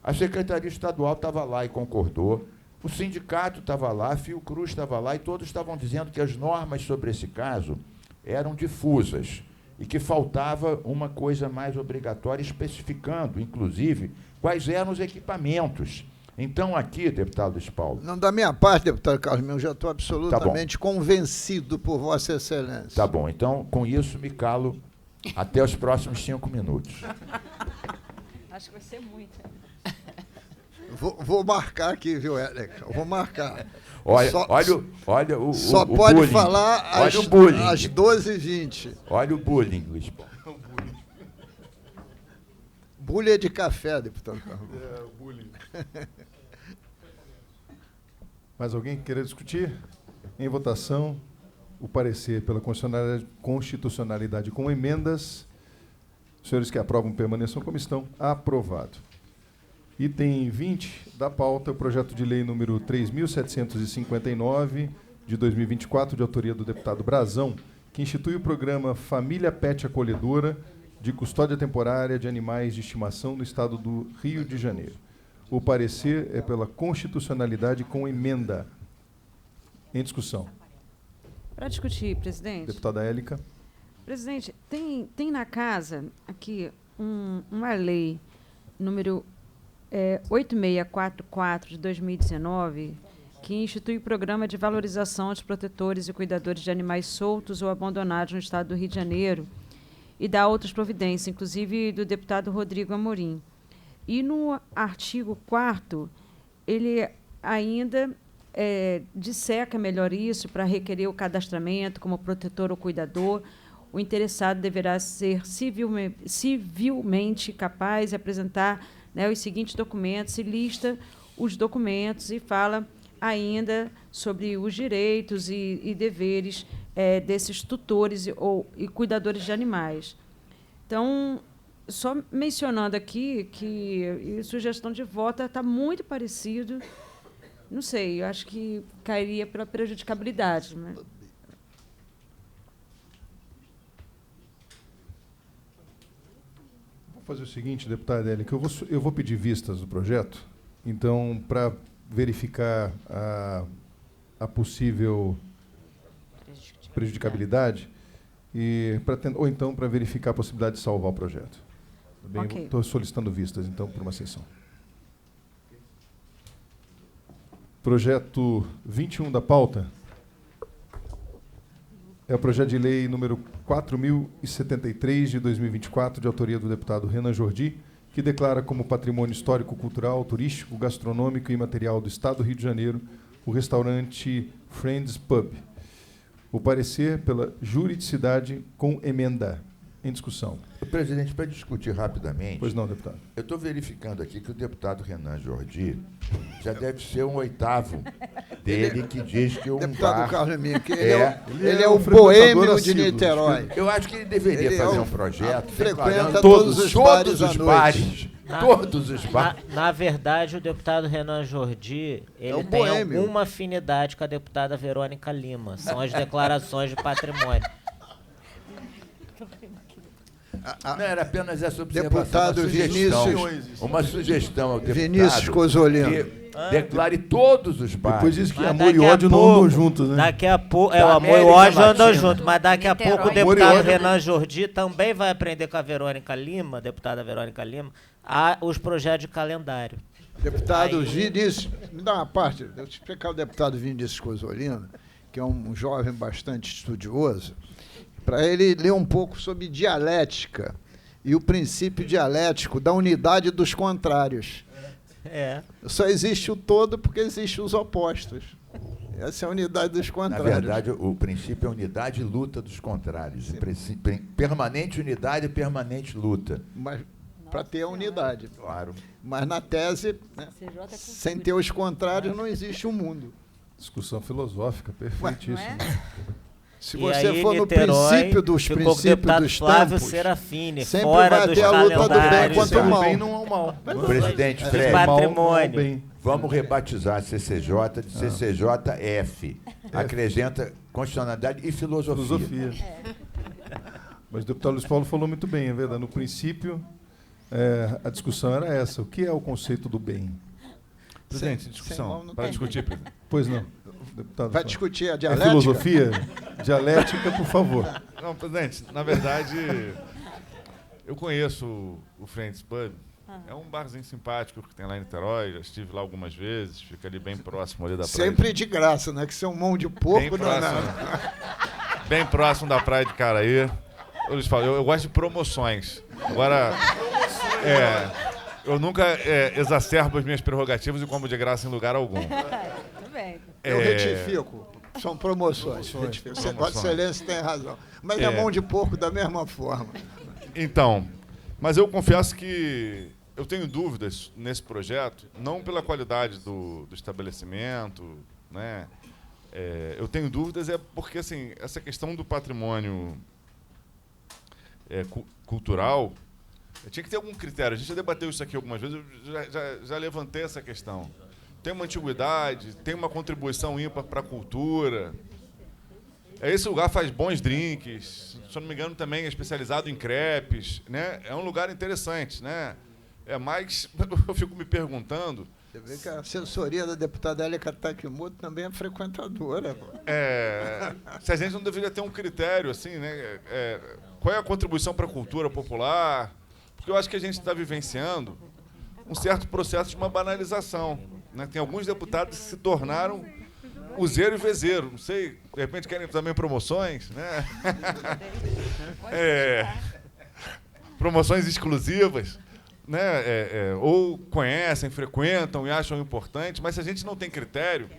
a Secretaria Estadual estava lá e concordou, o sindicato estava lá, a Fiocruz estava lá, e todos estavam dizendo que as normas sobre esse caso eram difusas e que faltava uma coisa mais obrigatória, especificando, inclusive, quais eram os equipamentos. Então, aqui, deputado Luiz Paulo... Não, da minha parte, deputado Carlos, eu já estou absolutamente convencido por Vossa Excelência. Tá bom, então, com isso, me calo até os próximos 5 minutos. Acho que vai ser muito. Vou marcar aqui, viu, Érica? Vou marcar. Olha, Só- olha o Só o pode bullying. falar Olha o bullying. às 12h20. Olha o bullying, Luiz Paulo. Bullying é de café, deputado Carlos. Mais alguém queira discutir? Em votação, o parecer pela constitucionalidade com emendas. Os senhores que aprovam permaneçam como estão. Aprovado. Item 20 da pauta, o projeto de lei número 3.759, de 2024, de autoria do deputado Brazão, que institui o programa Família Pet Acolhedora de custódia temporária de animais de estimação no estado do Rio de Janeiro. O parecer é pela constitucionalidade com emenda. Em discussão. Para discutir, presidente. Deputada Élica. Presidente, tem na casa aqui uma lei número 8644 de 2019, que institui o programa de valorização dos protetores e cuidadores de animais soltos ou abandonados no estado do Rio de Janeiro e dá outras providências, inclusive do deputado Rodrigo Amorim. E no artigo 4º, ele ainda disseca melhor isso para requerer o cadastramento como protetor ou cuidador. O interessado deverá ser civilmente capaz de apresentar, né, os seguintes documentos, e lista os documentos e fala ainda sobre os direitos e deveres desses tutores e cuidadores de animais. Então, só mencionando aqui que sugestão de voto está muito parecido. Não sei, eu acho que cairia pela prejudicabilidade. Né? Vou fazer o seguinte, deputada Élica, eu vou pedir vistas do projeto, então, para verificar a possível prejudicabilidade, ou então para verificar a possibilidade de salvar o projeto. Estou solicitando vistas, então, por uma sessão. Projeto 21 da pauta é o projeto de lei número 4.073, de 2024, de autoria do deputado Renan Jordi, que declara como patrimônio histórico, cultural, turístico, gastronômico e imaterial do Estado do Rio de Janeiro o restaurante Friends Pub. O parecer pela juridicidade com emenda. Em discussão. Presidente, para discutir rapidamente... Pois não, deputado. Eu estou verificando aqui que o deputado Renan Jordi já deve ser um 8º dele que diz que um Deputado bar... Carlos Minck, ele é o um frequentador boêmio de assíduo. Niterói. Eu acho que ele deveria fazer um projeto frequenta declarando todos os bares à noite. bares. Todos os bares. Na verdade, o deputado Renan Jordi, ele um tem boêmio. alguma afinidade com a deputada Verônica Lima. São as declarações de patrimônio. Não era apenas essa observação. Deputado Uma sugestão ao deputado Vinícius Cozolino. que declare todos os bares. Depois diz que Mas amor e daqui a ódio não pouco- andam juntos, né? Daqui a pouco. Da O amor e o América ódio andam Latina. juntos, mas daqui a Niterói. pouco o Amor e deputado ódio- Renan Jordi também vai aprender com a Verônica Lima, deputada Verônica Lima, os projetos de calendário. Deputado Aí- Vinícius, me dá uma parte, eu vou explicar o deputado Vinícius Cozolino, que é um jovem bastante estudioso, para ele ler um pouco sobre dialética e o princípio dialético da unidade dos contrários. Só existe o todo porque existem os opostos. Essa é a unidade dos Na contrários. verdade, o princípio é unidade e luta dos contrários. Permanente unidade e permanente luta. Mas para ter a unidade. Claro. Mas na tese, né, sem ter os contrários, não existe um mundo. Discussão filosófica, perfeitíssimo. Se E você aí, for no Niterói princípio dos ficou com o princípios deputado dos Flávio tempos, Serafini, sempre fora vai dos ter a luta do bem calendários. contra o mal. bem não é o mal. Presidente Dos Fred, patrimônio. bem. vamos rebatizar a CCJ de CCJF. Acrescenta constitucionalidade e filosofia. Mas o deputado Luiz Paulo falou muito bem, é verdade. No princípio, a discussão era essa. O que é o conceito do bem? Presidente, Sem mal discussão. não Para tem. discutir, presidente. Pois não. Deputado, Vai só. discutir a É dialética? filosofia? Dialética, por favor. Não, presidente, na verdade, eu conheço o Friends Pub. É um barzinho simpático que tem lá em Niterói. Já estive lá algumas vezes. Fica ali bem próximo ali da praia. Sempre de graça, né? Que você é um mão de bem porco próximo, danado. bem próximo da praia de Caraí. Eu gosto de promoções. Agora, Eu nunca exacerbo as minhas prerrogativas e como de graça em lugar algum. Tudo bem. Eu retifico. São promoções. Retifico. Vossa Excelência tem razão. Mas é mão de porco da mesma forma. Então, mas eu confesso que eu tenho dúvidas nesse projeto, não pela qualidade do estabelecimento, né? Eu tenho dúvidas porque assim, essa questão do patrimônio cultural tinha que ter algum critério. A gente já debateu isso aqui algumas vezes, eu já levantei essa questão. Tem uma antiguidade, tem uma contribuição ímpar para a cultura. Esse lugar faz bons drinks, se eu não me engano também é especializado em crepes, né? É um lugar interessante, né? Mas eu fico me perguntando... Você vê que a assessoria da deputada Élica Takimoto também é frequentadora. Pô. Se a gente não deveria ter um critério, assim, né? Qual é a contribuição para a cultura popular? Porque eu acho que a gente está vivenciando um certo processo de uma banalização, né? Tem alguns deputados que se tornaram useiro e vezeiro. Não sei, de repente querem também promoções, né? Promoções exclusivas, né? Ou conhecem, frequentam e acham importante, mas se a gente não tem critério,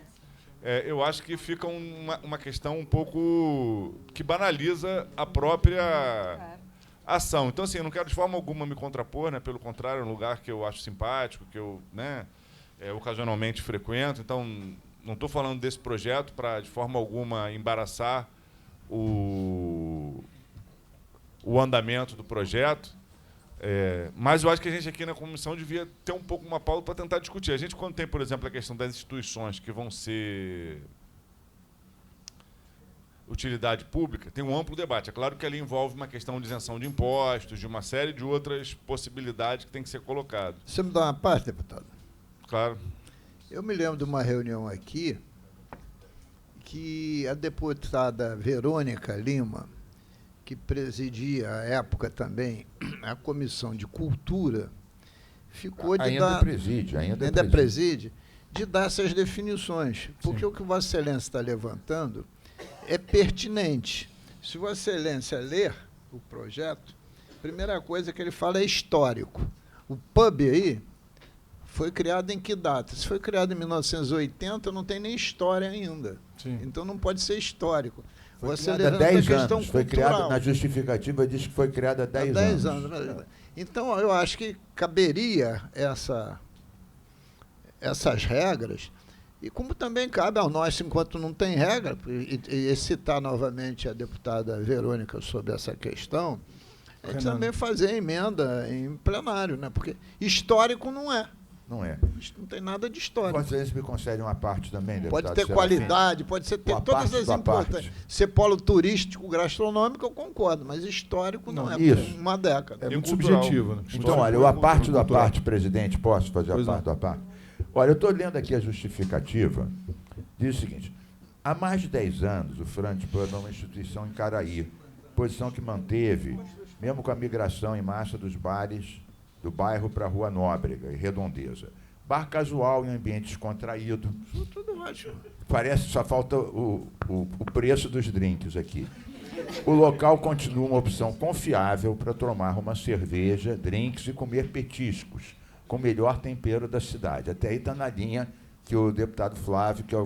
eu acho que fica uma questão um pouco que banaliza a própria ação. Então, assim, eu não quero de forma alguma me contrapor, né? Pelo contrário, é um lugar que eu acho simpático, que eu, né, ocasionalmente frequento. Então, não estou falando desse projeto para, de forma alguma, embaraçar o andamento do projeto. Mas eu acho que a gente aqui na comissão devia ter um pouco uma pauta para tentar discutir. A gente, quando tem, por exemplo, a questão das instituições que vão ser utilidade pública, tem um amplo debate. É claro que ali envolve uma questão de isenção de impostos, de uma série de outras possibilidades que tem que ser colocadas. Você me dá uma parte, deputado? Claro. Eu me lembro de uma reunião aqui que a deputada Verônica Lima, que presidia à época também a Comissão de Cultura, ficou de ainda preside, de dar essas definições. Porque o que Vossa Excelência está levantando é pertinente. Se Vossa Excelência ler o projeto, a primeira coisa que ele fala é histórico. O pub aí foi criado em que data? Se foi criado em 1980, não tem nem história ainda. Sim. Então não pode ser histórico. Foi Você criada há levanta a 10 questão anos. Foi cultural. criada, na justificativa diz que foi criada há 10 anos. Então, eu acho que caberia essas regras, e como também cabe a nós, enquanto não tem regra, e citar novamente a deputada Verônica sobre essa questão, a gente também fazer emenda em plenário, né? Porque histórico não é. Não é. Não tem nada de histórico. Vossa Excelência me concede uma parte também, deputado Pode ter Serafim? qualidade, pode ser ter Uma todas parte as da importâncias. parte. Ser polo turístico, gastronômico, eu concordo, mas histórico não é. Isso. Por uma década. É muito cultural. subjetivo, né? Então, olha, a parte da parte, presidente, posso fazer a parte da parte? Olha, eu estou lendo aqui a justificativa, diz o seguinte: há mais de 10 anos, o Franz Pub é uma instituição em Caraí, posição que manteve, mesmo com a migração em massa dos bares do bairro para a Rua Nóbrega e Redondeza. Bar casual em ambiente descontraído. Tudo ótimo. Parece, só falta o preço dos drinks aqui. O local continua uma opção confiável para tomar uma cerveja, drinks e comer petiscos, com o melhor tempero da cidade. Até aí está na linha que o deputado Flávio, que é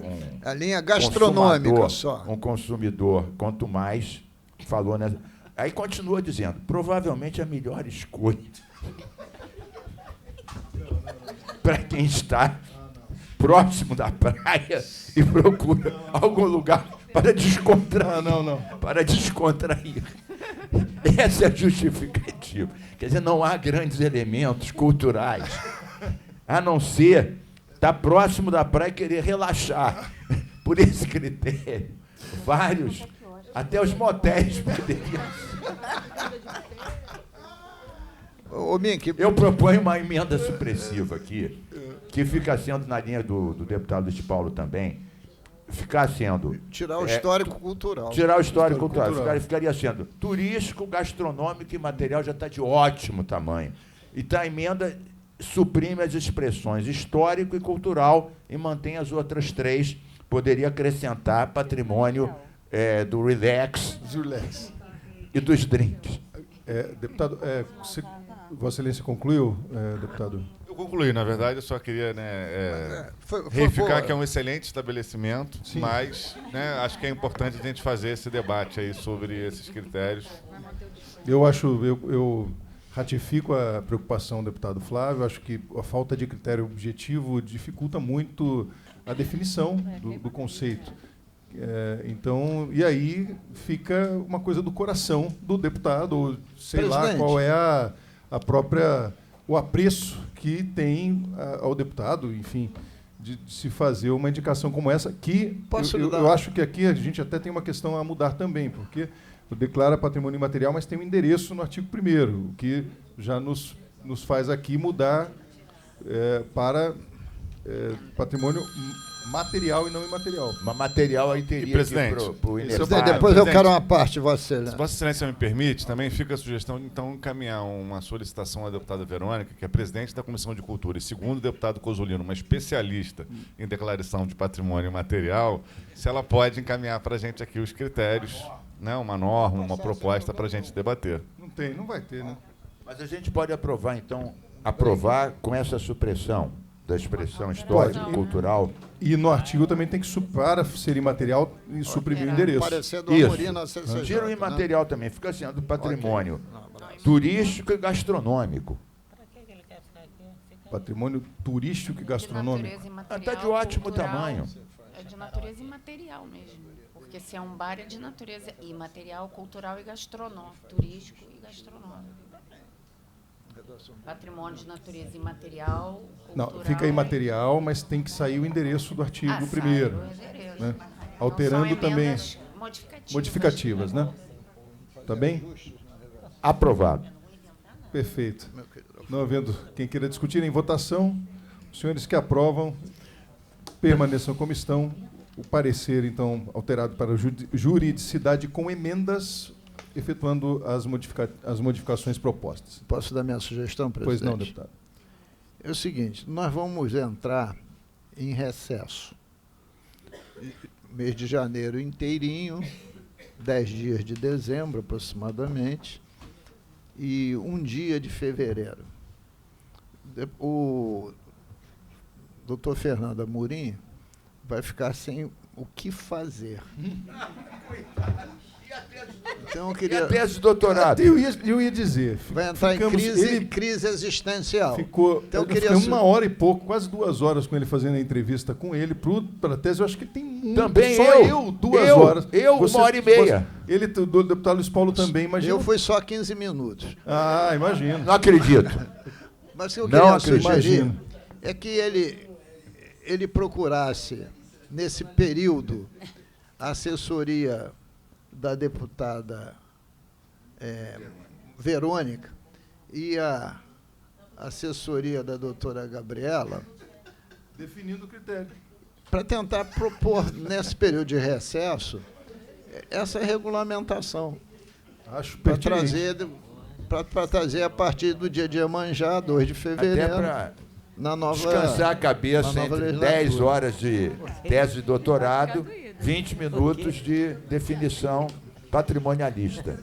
A linha gastronômica só. um consumidor, quanto mais, falou, né? Aí continua dizendo, provavelmente a melhor escolha para quem está próximo da praia e procura algum lugar para descontrair. Para descontrair. Essa é a justificativa. Quer dizer, não há grandes elementos culturais, a não ser estar próximo da praia e querer relaxar. Por esse critério, vários, até os motéis poderiam. Eu proponho uma emenda supressiva aqui, que fica sendo na linha do deputado Luiz Paulo também, ficar sendo... Tirar o histórico cultural. Tirar o histórico cultural. Ficaria sendo turístico, gastronômico e material, já está de ótimo tamanho. Então a emenda suprime as expressões histórico e cultural e mantém as outras três. Poderia acrescentar patrimônio do relax e dos drinks. Deputado, Vossa Excelência concluiu, deputado? Eu concluí, na verdade, eu só queria Foi verificar boa. que é um excelente estabelecimento, Sim. mas acho que é importante a gente fazer esse debate aí sobre esses critérios. Eu ratifico a preocupação do deputado Flávio. Acho que a falta de critério objetivo dificulta muito a definição do conceito. Então, e aí fica uma coisa do coração do deputado, ou sei lá Presidente. qual é a própria o apreço que tem ao deputado, enfim, de se fazer uma indicação como essa, que Posso lhe dar- eu acho que aqui a gente até tem uma questão a mudar também, porque declara patrimônio imaterial, mas tem um endereço no artigo 1º, o que já nos faz aqui mudar para patrimônio material e não imaterial. Mas material aí teria presidente? pro Esse é o inefável. problema. Depois eu Presidente. quero uma parte, Vossa Se Excelência. Vossa Excelência me permite, também fica a sugestão de então encaminhar uma solicitação à deputada Verônica, que é presidente da Comissão de Cultura, e segundo o deputado Cosolino, uma especialista em declaração de patrimônio imaterial, se ela pode encaminhar para a gente aqui os critérios, uma norma, uma proposta para a gente debater. Não vai ter, né? Mas a gente pode aprovar com essa supressão da expressão histórica Pode. e cultural. E no artigo também tem que, para ser imaterial, e suprimir o endereço. Parecer do Isso. Amorim na CCJ. Tira o né? imaterial também, fica assim, do patrimônio Ok. turístico e gastronômico. Patrimônio turístico e gastronômico. Está de ótimo tamanho. É de natureza imaterial mesmo. Porque se é um bar, é de natureza imaterial, cultural e gastronômico. Turístico e gastronômico. Patrimônio de natureza imaterial, cultural... Não, fica imaterial, mas tem que sair o endereço do artigo sai 1º. o endereço. Né? Então, Alterando são também emendas modificativas, né? Tá bem? Aprovado. Perfeito. Não havendo quem queira discutir em votação, os senhores que aprovam permaneçam como estão. O parecer, então, alterado para juridicidade com emendas, efetuando as modificações propostas. Posso dar minha sugestão, presidente? Pois não, deputado. É o seguinte, nós vamos entrar em recesso. Mês de janeiro inteirinho, 10 dias de dezembro aproximadamente, e um dia de fevereiro. O doutor Fernando Amorim vai ficar sem o que fazer. Então eu E queria... a tese de doutorado? Eu ia dizer. Vai entrar em ficamos- crise existencial. Ficou, Então, eu eu queria fiquei 1 hora e pouco, quase 2 horas com ele fazendo a entrevista com ele para a tese. Eu acho que tem muito. Também só eu. 2 Eu. horas. Eu, 1h30. Ele, o deputado Luiz Paulo também, imagina. Eu fui só 15 minutos. Ah, imagino. Não acredito. Mas o que eu Não queria acredito. sugerir Imagino. é que ele procurasse, nesse período, a assessoria da deputada Verônica e a assessoria da doutora Gabriela, Definindo o critério. para tentar propor, nesse período de recesso, essa regulamentação. Acho Para pertinente. trazer a partir do dia de Iemanjá, 2 de Até fevereiro, para na nova... descansar a cabeça na nova entre legislatura. 10 horas de tese de doutorado, 20 minutos de definição patrimonialista.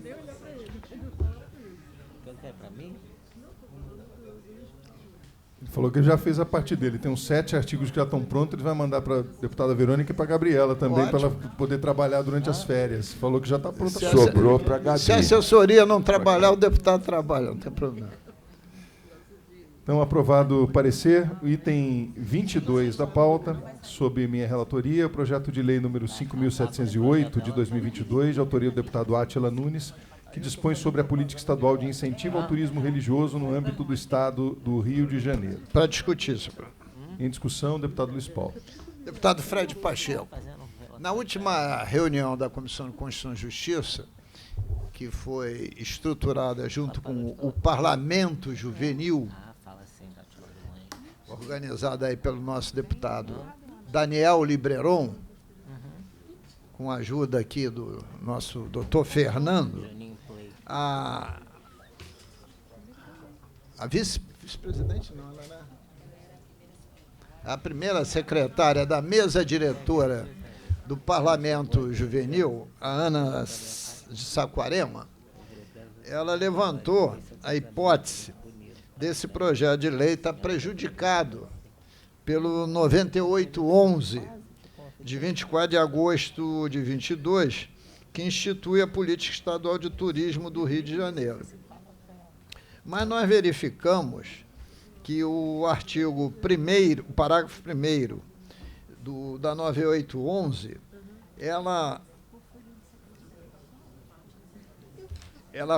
Ele falou que ele já fez a parte dele. Tem uns 7 artigos que já estão prontos. Ele vai mandar para a deputada Verônica e para a Gabriela também, para ela poder trabalhar durante as férias. Falou que já está pronta. Se Sobrou para Se a Gabi. assessoria não trabalhar, o deputado trabalha, não tem problema. Então, aprovado o parecer, o item 22 da pauta, sob minha relatoria, o projeto de lei número 5.708, de 2022, de autoria do deputado Átila Nunes, que dispõe sobre a política estadual de incentivo ao turismo religioso no âmbito do Estado do Rio de Janeiro. Para discutir, senhor. Em discussão, deputado Luiz Paulo. Deputado Fred Pacheco, na última reunião da Comissão de Constituição e Justiça, que foi estruturada junto com o Parlamento Juvenil, organizada aí pelo nosso deputado Daniel Libreron, com a ajuda aqui do nosso doutor Fernando, a vice-presidente não, ela, né? A primeira secretária da mesa diretora do Parlamento Juvenil, a Ana de Saquarema, ela levantou a hipótese desse projeto de lei está prejudicado pelo 9811, de 24 de agosto de 22, que institui a Política Estadual de Turismo do Rio de Janeiro. Mas nós verificamos que o artigo 1º, o parágrafo 1º da 9811, ela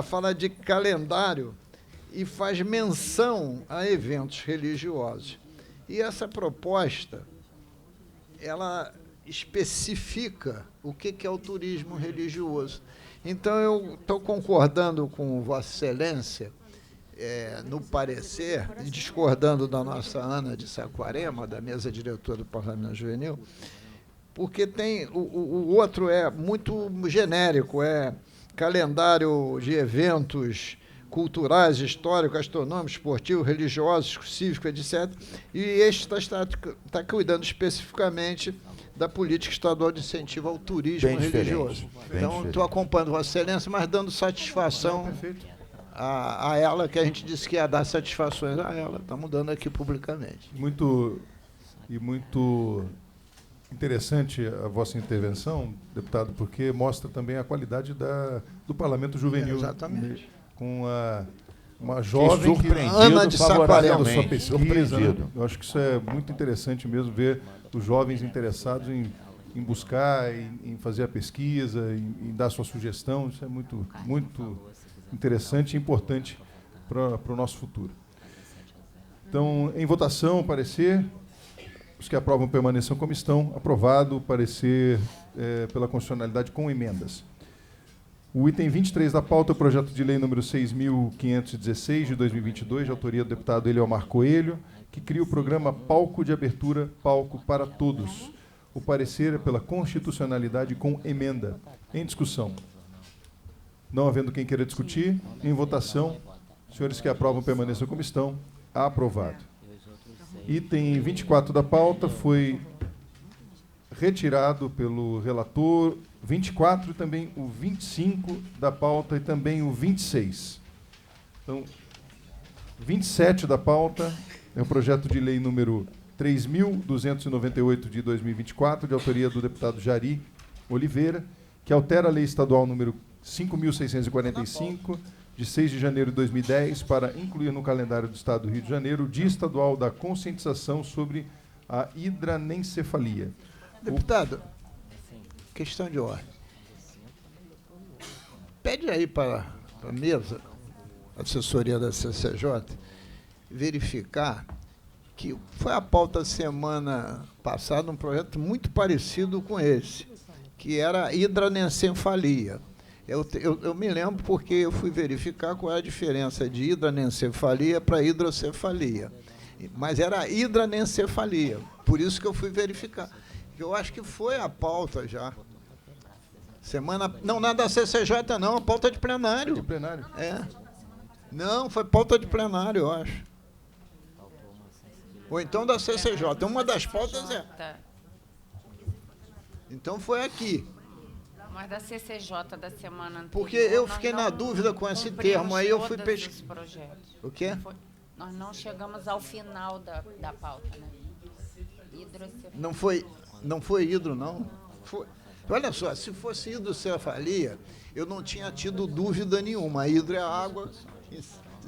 fala de calendário e faz menção a eventos religiosos. E essa proposta, ela especifica o que é o turismo religioso. Então, eu estou concordando com Vossa Excelência no parecer, e discordando da nossa Ana de Saquarema, da mesa diretora do Parlamento Juvenil, porque tem o outro é muito genérico, é calendário de eventos culturais, históricos, astronômicos, esportivos, religiosos, cívicos, etc. E este está cuidando especificamente da política estadual de incentivo ao turismo religioso. Então, estou acompanhando Vossa Excelência, mas dando satisfação a ela, que a gente disse que ia dar satisfações a ela. Estamos dando aqui publicamente. Muito interessante a vossa intervenção, deputado, porque mostra também a qualidade do Parlamento Juvenil. Exatamente. Com uma jovem que Ana de Saquarema, sua pesquisa. Né? Eu acho que isso é muito interessante mesmo, ver os jovens interessados em buscar, em fazer a pesquisa, em dar sua sugestão. Isso é muito interessante e importante para o nosso futuro. Então, em votação, o parecer. Os que aprovam permaneçam como estão. Aprovado o parecer pela constitucionalidade com emendas. O item 23 da pauta é o projeto de lei número 6.516, de 2022, de autoria do deputado Eliomar Coelho, que cria o programa Palco de Abertura, Palco para Todos. O parecer é pela constitucionalidade com emenda. Em discussão. Não havendo quem queira discutir, em votação, senhores que aprovam permaneçam como estão. Aprovado. Item 24 da pauta foi retirado pelo relator, 24 e também o 25 da pauta e também o 26. Então, 27 da pauta é o projeto de lei número 3.298 de 2024, de autoria do deputado Jari Oliveira, que altera a lei estadual número 5.645, de 6 de janeiro de 2010, para incluir no calendário do Estado do Rio de Janeiro o Dia Estadual da Conscientização sobre a hidranencefalia. Deputado, questão de ordem. Pede aí para a mesa, assessoria da CCJ, verificar que foi a pauta semana passada um projeto muito parecido com esse, que era a hidranencefalia. Eu me lembro porque eu fui verificar qual é a diferença de hidranencefalia para hidrocefalia. Mas era hidranencefalia, por isso que eu fui verificar. Eu acho que foi a pauta já. Não é da CCJ, não, a pauta de plenário. De plenário? É. Não, foi pauta de plenário, eu acho. Ou então da CCJ. Uma das pautas é. Então foi aqui. Mas da CCJ da semana anterior... Porque eu fiquei na dúvida com esse termo, aí eu fui pesquisar. O quê? Nós não chegamos ao final da pauta, né? Não foi hidro, não. Olha só, se fosse hidrocefalia, eu não tinha tido dúvida nenhuma. A hidro é a água,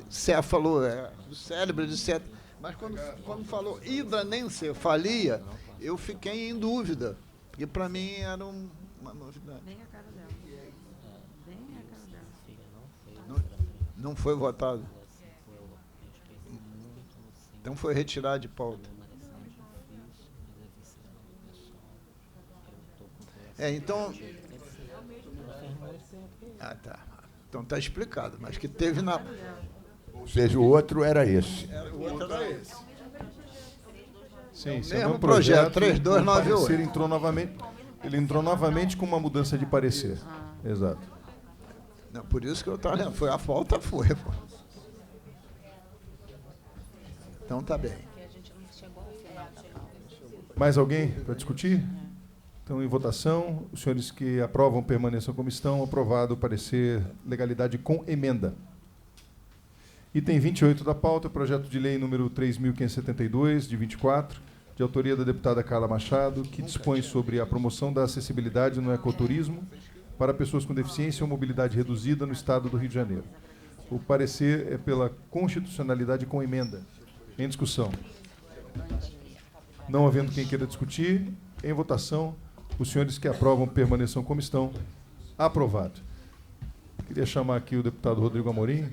céfalo é do cérebro, etc. Mas quando falou hidranencefalia, eu fiquei em dúvida. Porque para mim era uma novidade. Bem a cara dela. Bem a cara dela. Não foi votado. Então foi retirado de pauta. Então... Ah, tá. Então está explicado, mas que teve na... Ou seja, o outro era esse. O outro era esse. Sim, esse mesmo é um projeto. 3298. Ele entrou novamente com uma mudança de parecer. Exato. Não, por isso que eu estava lendo. Foi a pauta, foi. Pô. Então tá bem. Mais alguém para discutir? Então, em votação, os senhores que aprovam permaneçam como estão. Aprovado o parecer legalidade com emenda. Item 28 da pauta, projeto de lei número 3.572, de 24, de autoria da deputada Carla Machado, que dispõe sobre a promoção da acessibilidade no ecoturismo para pessoas com deficiência ou mobilidade reduzida no estado do Rio de Janeiro. O parecer é pela constitucionalidade com emenda. Em discussão. Não havendo quem queira discutir, em votação, os senhores que aprovam permaneçam como estão. Aprovado. Queria chamar aqui o deputado Rodrigo Amorim.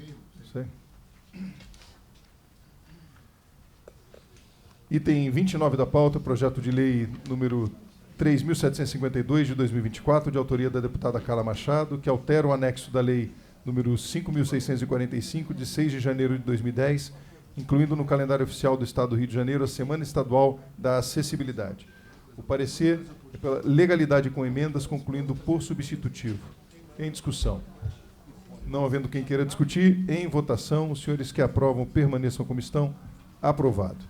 Item 29 da pauta, projeto de lei número 3.752, de 2024, de autoria da deputada Carla Machado, que altera o anexo da lei número 5.645, de 6 de janeiro de 2010, incluindo no calendário oficial do Estado do Rio de Janeiro a Semana Estadual da Acessibilidade. O parecer é pela legalidade com emendas, concluindo por substitutivo. Em discussão. Não havendo quem queira discutir, em votação, os senhores que aprovam permaneçam como estão. Aprovado.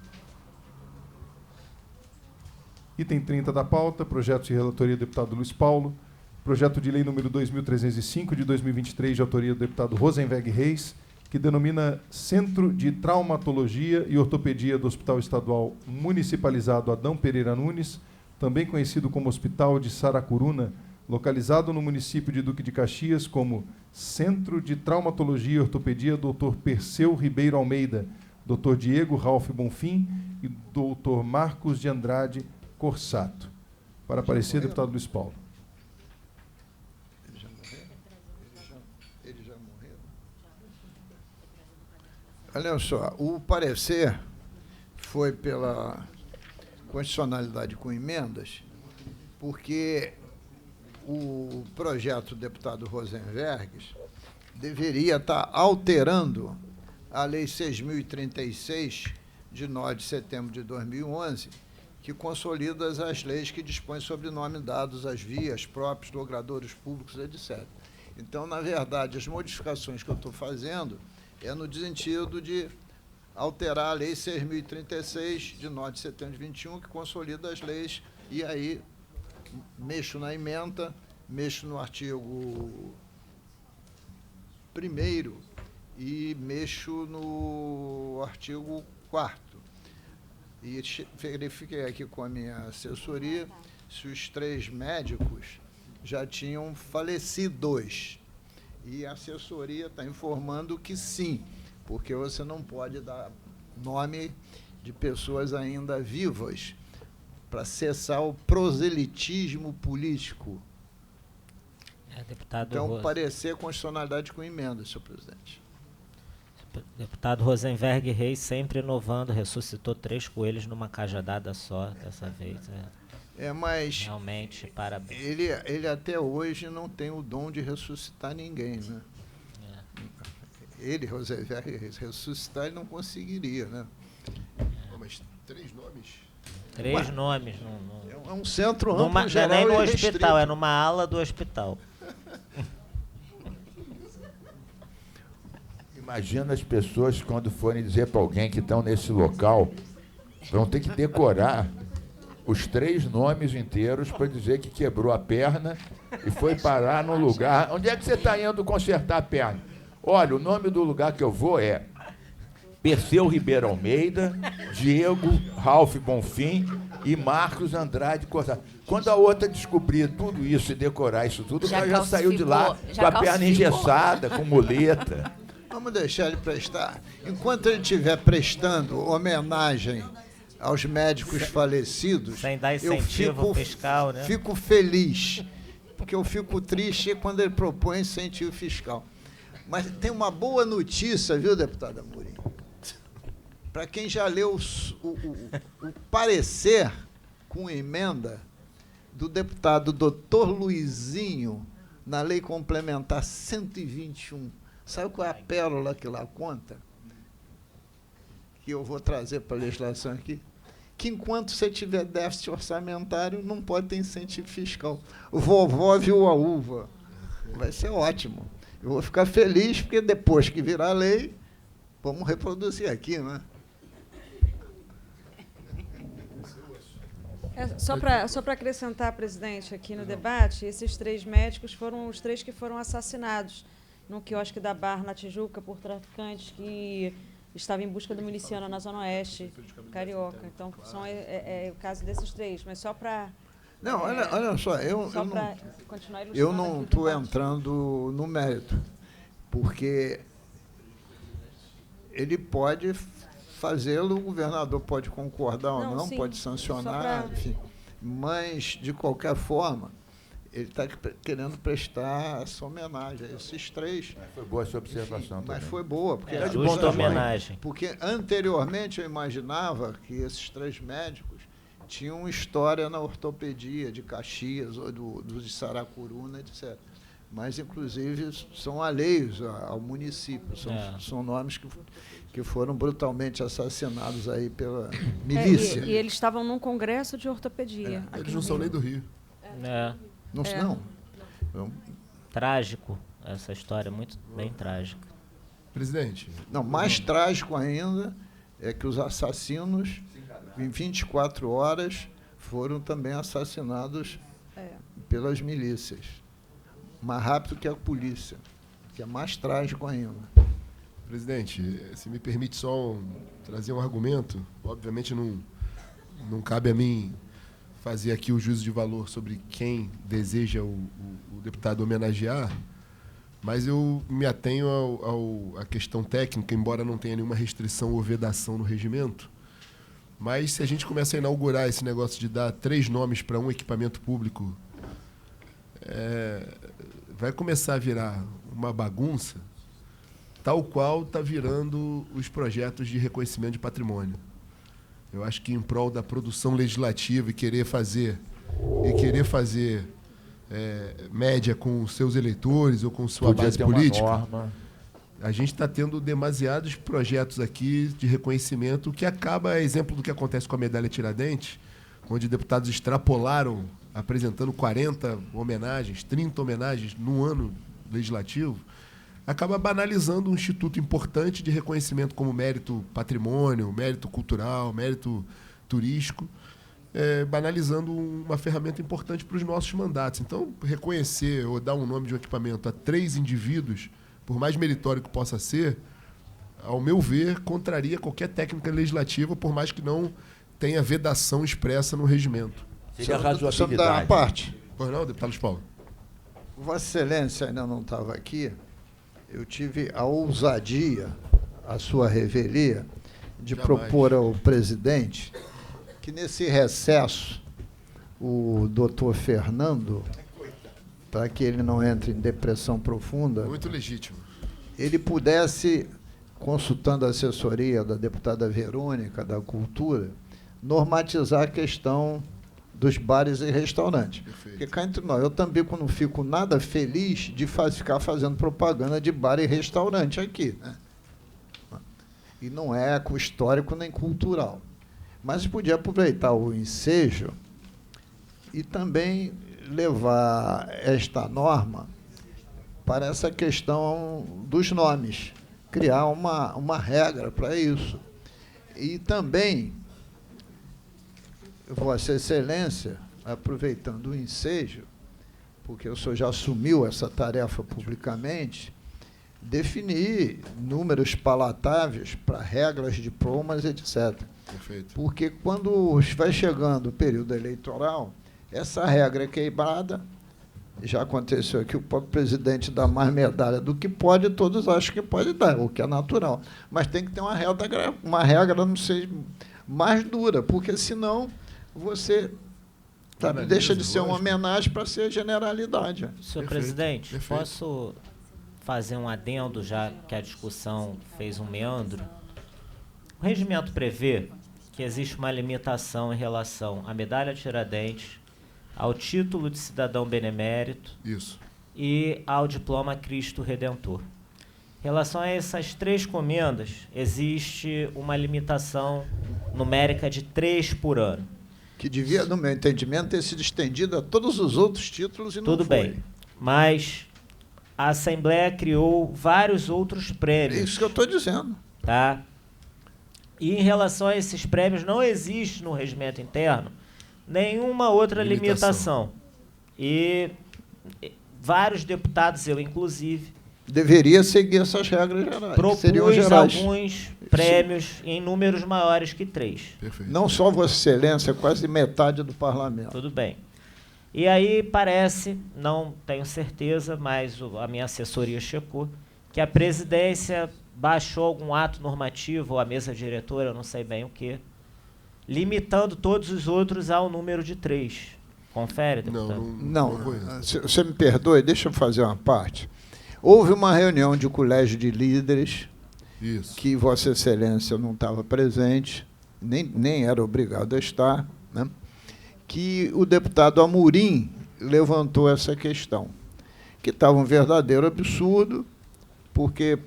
Item 30 da pauta, projeto de relatoria do deputado Luiz Paulo, projeto de lei número 2.305, de 2023, de autoria do deputado Rosenberg Reis, que denomina Centro de Traumatologia e Ortopedia do Hospital Estadual Municipalizado Adão Pereira Nunes, também conhecido como Hospital de Saracuruna, localizado no município de Duque de Caxias, como Centro de Traumatologia e Ortopedia Dr. Perseu Ribeiro Almeida, Dr. Diego Ralph Bonfim e Dr. Marcos de Andrade Corsato. Para aparecer, deputado Luiz Paulo. Ele já morreu? Olha só, o parecer foi pela constitucionalidade com emendas, porque o projeto do deputado Rosenberg deveria estar alterando a Lei 6.036, de 9 de setembro de 2011, que consolida as leis que dispõem sobre nome, dados, as vias próprias, logradouros públicos, etc. Então, na verdade, as modificações que eu estou fazendo é no sentido de alterar a Lei 6.036, de 9 de setembro de 21, que consolida as leis, e aí mexo na ementa, mexo no artigo 1º e mexo no artigo 4º. E verifiquei aqui com a minha assessoria se os 3 médicos já tinham falecidos. E a assessoria está informando que sim, porque você não pode dar nome de pessoas ainda vivas para cessar o proselitismo político. Deputado Então, parecer constitucionalidade com emenda, senhor presidente. Deputado Rosenberg Reis, sempre inovando, ressuscitou 3 coelhos numa cajadada só, dessa vez. Mas realmente, parabéns. Ele até hoje não tem o dom de ressuscitar ninguém, né? Ele, Rosenberg Reis, ressuscitar ele não conseguiria, né? Mas 3 nomes? 3 nomes. É um centro amplo, geral, nem no e hospital, restrito. é numa ala do hospital. Imagina as pessoas, quando forem dizer para alguém que estão nesse local, vão ter que decorar os 3 nomes inteiros para dizer que quebrou a perna e foi parar num lugar. Onde é que você está indo consertar a perna? Olha, o nome do lugar que eu vou é Perseu Ribeiro Almeida, Diego Ralph Bonfim e Marcos Andrade Corsato. Quando a outra descobrir tudo isso e decorar isso tudo, ela já saiu de lá com a perna engessada, com muleta. Vamos deixar ele prestar. Enquanto ele estiver prestando homenagem aos médicos falecidos, sem dar incentivo fiscal, né? Fico feliz, porque eu fico triste quando ele propõe incentivo fiscal. Mas tem uma boa notícia, viu, deputada Amorim? Para quem já leu o parecer com emenda do deputado Dr. Luizinho na Lei Complementar 121, sabe qual é a pérola que lá conta? Que eu vou trazer para a legislação aqui? Que enquanto você tiver déficit orçamentário, não pode ter incentivo fiscal. O vovó viu a uva. Vai ser ótimo. Eu vou ficar feliz, porque depois que virar lei, vamos reproduzir aqui, né? Só para acrescentar, presidente, aqui no debate, esses 3 médicos foram os 3 que foram assassinados no quiosque da Barra, na Tijuca, por traficantes que estavam em busca do miliciano na Zona Oeste, carioca. Então, são o caso desses 3, mas só para... Não, olha só, Só para continuar eu ilustrando não aqui o estou debate. entrando no mérito, porque ele pode fazê-lo, o governador pode concordar ou não, sim, pode sancionar, só pra- enfim. Mas, de qualquer forma, ele está querendo prestar essa homenagem a esses 3. Foi boa essa observação Mas também. foi boa, porque, É, de bom justa tamanho. homenagem. porque anteriormente eu imaginava que esses 3 médicos tinham história na ortopedia de Caxias ou de Saracuruna, etc. Mas, inclusive, são alheios ao município, são nomes que foram brutalmente assassinados aí pela milícia. E eles estavam num congresso de ortopedia. aqui Eles no não são Rio. nem do Rio. É, Não. trágico essa história, muito bem trágica. Presidente, Não, mais trágico ainda é que os assassinos, em 24 horas, foram também assassinados pelas milícias. Mais rápido que a polícia, que é mais trágico ainda. presidente, se me permite só trazer um argumento, obviamente não cabe a mim fazer aqui o juízo de valor sobre quem deseja o deputado homenagear, mas eu me atenho à questão técnica, embora não tenha nenhuma restrição ou vedação no regimento. Mas se a gente começa a inaugurar esse negócio de dar 3 nomes para um equipamento público, vai começar a virar uma bagunça, tal qual está virando os projetos de reconhecimento de patrimônio. Eu acho que em prol da produção legislativa e querer fazer média com os seus eleitores ou com sua Podia base ter uma política, norma. a gente está tendo demasiados projetos aqui de reconhecimento, que acaba, exemplo do que acontece com a medalha Tiradentes, onde deputados extrapolaram, apresentando 40 homenagens, 30 homenagens no ano legislativo, acaba banalizando um instituto importante de reconhecimento como mérito patrimônio, mérito cultural, mérito turístico, banalizando uma ferramenta importante para os nossos mandatos. Então, reconhecer ou dar um nome de um equipamento a 3 indivíduos, por mais meritório que possa ser, ao meu ver, contraria qualquer técnica legislativa, por mais que não tenha vedação expressa no regimento. Seria a Só me dá uma razoabilidade. parte. Pois não, deputado Luiz Paulo? Vossa Excelência ainda não estava aqui. Eu tive a ousadia, a sua revelia, de Jamais. propor ao presidente que nesse recesso o doutor Fernando, para que ele não entre em depressão profunda, Muito legítimo. ele pudesse, consultando a assessoria da deputada Verônica, da Cultura, normatizar a questão dos bares e restaurantes. Perfeito. Porque cá entre nós, eu também não fico nada feliz de ficar fazendo propaganda de bar e restaurante aqui, né? E não é histórico nem cultural. Mas podia aproveitar o ensejo e também levar esta norma para essa questão dos nomes, criar uma regra para isso. E também, Vossa Excelência, aproveitando o ensejo, porque o senhor já assumiu essa tarefa publicamente, definir números palatáveis para regras, diplomas, etc. Perfeito. Porque quando vai chegando o período eleitoral, essa regra é quebrada. Já aconteceu aqui, o próprio presidente dá mais medalha do que pode, todos acham que pode dar, o que é natural. Mas tem que ter uma regra não sei, mais dura, porque senão você deixa de ser uma lógico. homenagem para ser generalidade. Senhor Perfeito, presidente, perfeito. posso fazer um adendo, já que a discussão fez um meandro? O regimento prevê que existe uma limitação em relação à medalha Tiradentes, ao título de cidadão benemérito Isso. e ao diploma Cristo Redentor. Em relação a essas 3 comendas, existe uma limitação numérica de 3 por ano. Que devia, no meu entendimento, ter sido estendida a todos os outros títulos e não Tudo foi. bem, mas a Assembleia criou vários outros É prêmios. isso que eu estou dizendo. Tá? E em relação a esses prêmios, não existe no regimento interno nenhuma outra limitação. E vários deputados, eu inclusive, deveria seguir essas regras gerais. Que seriam Propus gerais. alguns prêmios em números maiores que 3. Perfeito. Não só Vossa Excelência, quase metade do parlamento. Tudo bem. E aí parece, não tenho certeza, mas a minha assessoria checou, que a presidência baixou algum ato normativo, ou a mesa diretora, eu não sei bem o que, limitando todos os outros ao número de 3. Confere, deputado? Não, você me perdoe, deixa eu fazer uma parte. Houve uma reunião de colégio de líderes, Isso. que Vossa Excelência não estava presente, nem era obrigado a estar, né? Que o deputado Amorim levantou essa questão, que estava um verdadeiro absurdo, porque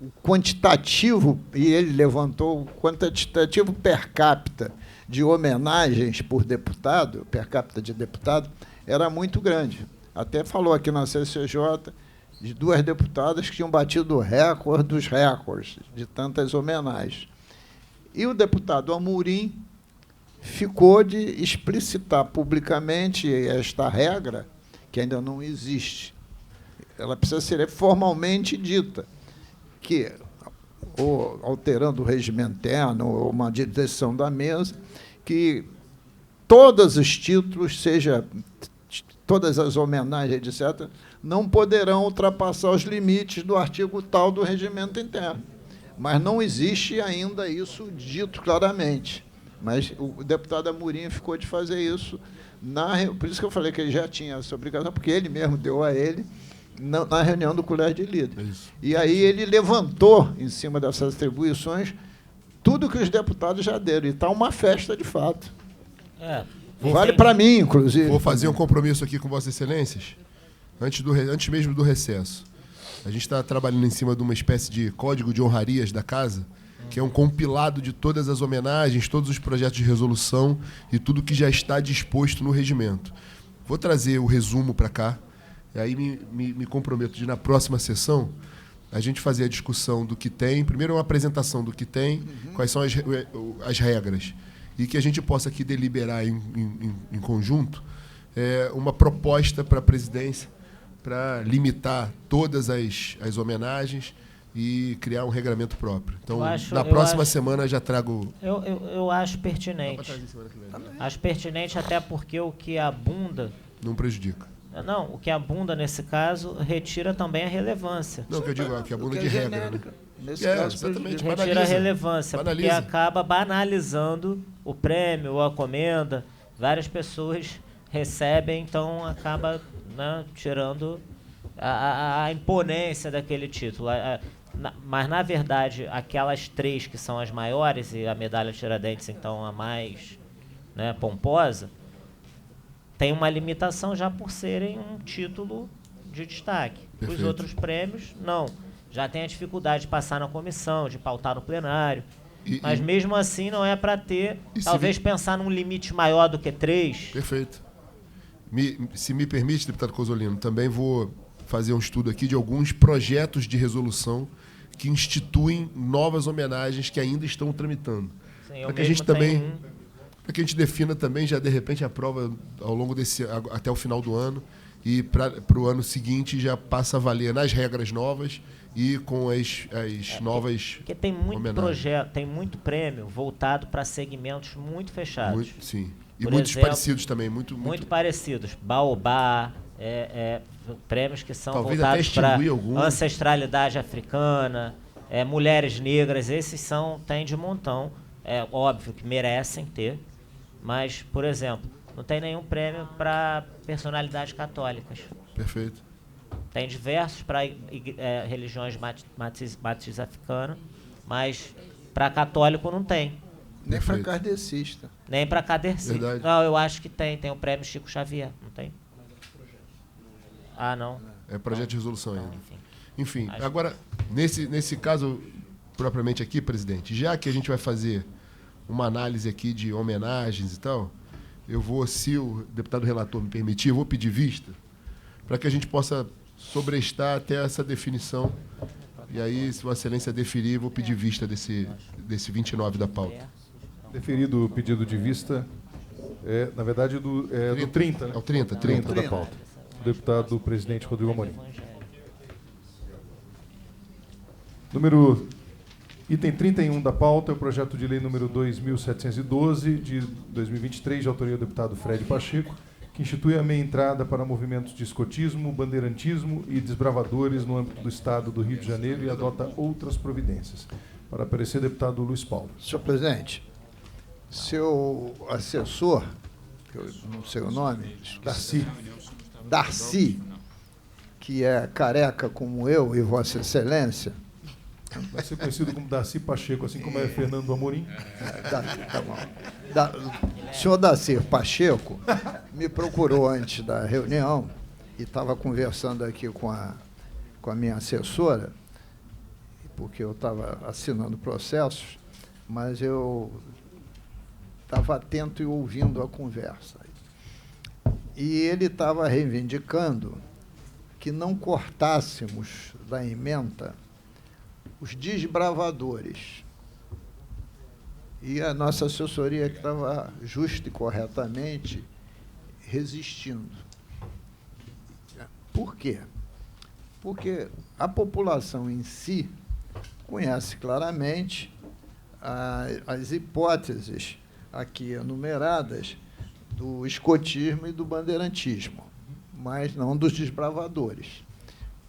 o quantitativo, e ele levantou o quantitativo per capita de homenagens por deputado, per capita de deputado, era muito grande. Até falou aqui na CCJ de 2 deputadas que tinham batido o recorde dos recordes de tantas homenagens. E o deputado Amorim ficou de explicitar publicamente esta regra, que ainda não existe. Ela precisa ser formalmente dita, que, ou alterando o regimento interno, ou uma decisão da mesa, que todos os títulos, seja todas as homenagens, etc., não poderão ultrapassar os limites do artigo tal do regimento interno. Mas não existe ainda isso dito claramente. Mas o deputado Amorim ficou de fazer isso, por isso que eu falei que ele já tinha essa obrigação, porque ele mesmo deu a ele na reunião do colégio de líderes. Isso. E aí ele levantou, em cima dessas atribuições, tudo que os deputados já deram. E está uma festa, de fato. Vale para mim, inclusive. Vou fazer um compromisso aqui com Vossas Excelências, antes mesmo do recesso. A gente está trabalhando em cima de uma espécie de código de honrarias da casa, que é um compilado de todas as homenagens, todos os projetos de resolução e tudo que já está disposto no regimento. Vou trazer o resumo para cá, e aí me comprometo de, na próxima sessão, a gente fazer a discussão do que tem, primeiro uma apresentação do que tem, quais são as regras, e que a gente possa aqui deliberar em conjunto uma proposta para a presidência para limitar todas as homenagens e criar um regramento próprio. Então, na próxima semana já trago... Eu acho pertinente. Acho pertinente até porque o que abunda... Não prejudica. Não, o que abunda nesse caso retira também a relevância. Não, o que eu digo é que abunda de regra, né? Nesse caso, exatamente. Retira a relevância, porque acaba banalizando o prêmio ou a comenda. Várias pessoas recebem, então acaba, né, tirando a imponência daquele título. Mas, na verdade, aquelas 3 que são as maiores, e a medalha Tiradentes, então, a mais, né, pomposa, tem uma limitação já por serem um título de destaque. Perfeito. Os outros prêmios, não. Já tem a dificuldade de passar na comissão, de pautar no plenário. Mas, mesmo assim, não é para ter, talvez, pensar num limite maior do que 3. Perfeito. Se me permite, deputado Cozzolino, também vou fazer um estudo aqui de alguns projetos de resolução que instituem novas homenagens que ainda estão tramitando. Para que a gente também, para que a gente defina também, já de repente aprova ao longo até o final do ano, e para o ano seguinte já passa a valer nas regras novas e com as novas. Porque tem muito projeto, tem muito prêmio voltado para segmentos muito fechados. Sim. E Por muitos exemplo, parecidos também. Muito parecidos. Baobá, prêmios que são talvez voltados para algum. ancestralidade africana, mulheres negras, esses têm de montão. É óbvio que merecem ter, mas, por exemplo, não tem nenhum prêmio para personalidades católicas. Perfeito. Tem diversos para religiões matriz africana, mas para católico não tem. Nem para kardecista. Nem para kardecista. Verdade. Não, eu acho que tem. Tem o prêmio Chico Xavier, não tem? Ah, não. É projeto de resolução ainda. Enfim, agora, nesse caso, propriamente aqui, presidente, já que a gente vai fazer uma análise aqui de homenagens e tal, eu vou, se o deputado relator me permitir, eu vou pedir vista para que a gente possa sobrestar até essa definição. E aí, se Vossa Excelência deferir, eu vou pedir vista desse 29 da pauta. Deferido o pedido de vista, na verdade, do 30, né? É o 30 da pauta. O deputado presidente Rodrigo Amorim. Item 31 da pauta é o projeto de lei número 2.712, de 2023, de autoria do deputado Fred Pacheco, que institui a meia entrada para movimentos de escotismo, bandeirantismo e desbravadores no âmbito do Estado do Rio de Janeiro e adota outras providências. Para aparecer, deputado Luiz Paulo. Senhor presidente, seu assessor, que eu não sei o nome, Darcy, que é careca como eu e Vossa Excelência. Vai ser conhecido como Darcy Pacheco, assim como é Fernando Amorim. Tá bom. O senhor Darcy Pacheco me procurou antes da reunião e estava conversando aqui com a minha assessora, porque eu estava assinando processos, mas eu estava atento e ouvindo a conversa. E ele estava reivindicando que não cortássemos da ementa os desbravadores. E a nossa assessoria que estava justa e corretamente resistindo. Por quê? Porque a população em si conhece claramente as hipóteses aqui enumeradas do escotismo e do bandeirantismo, mas não dos desbravadores.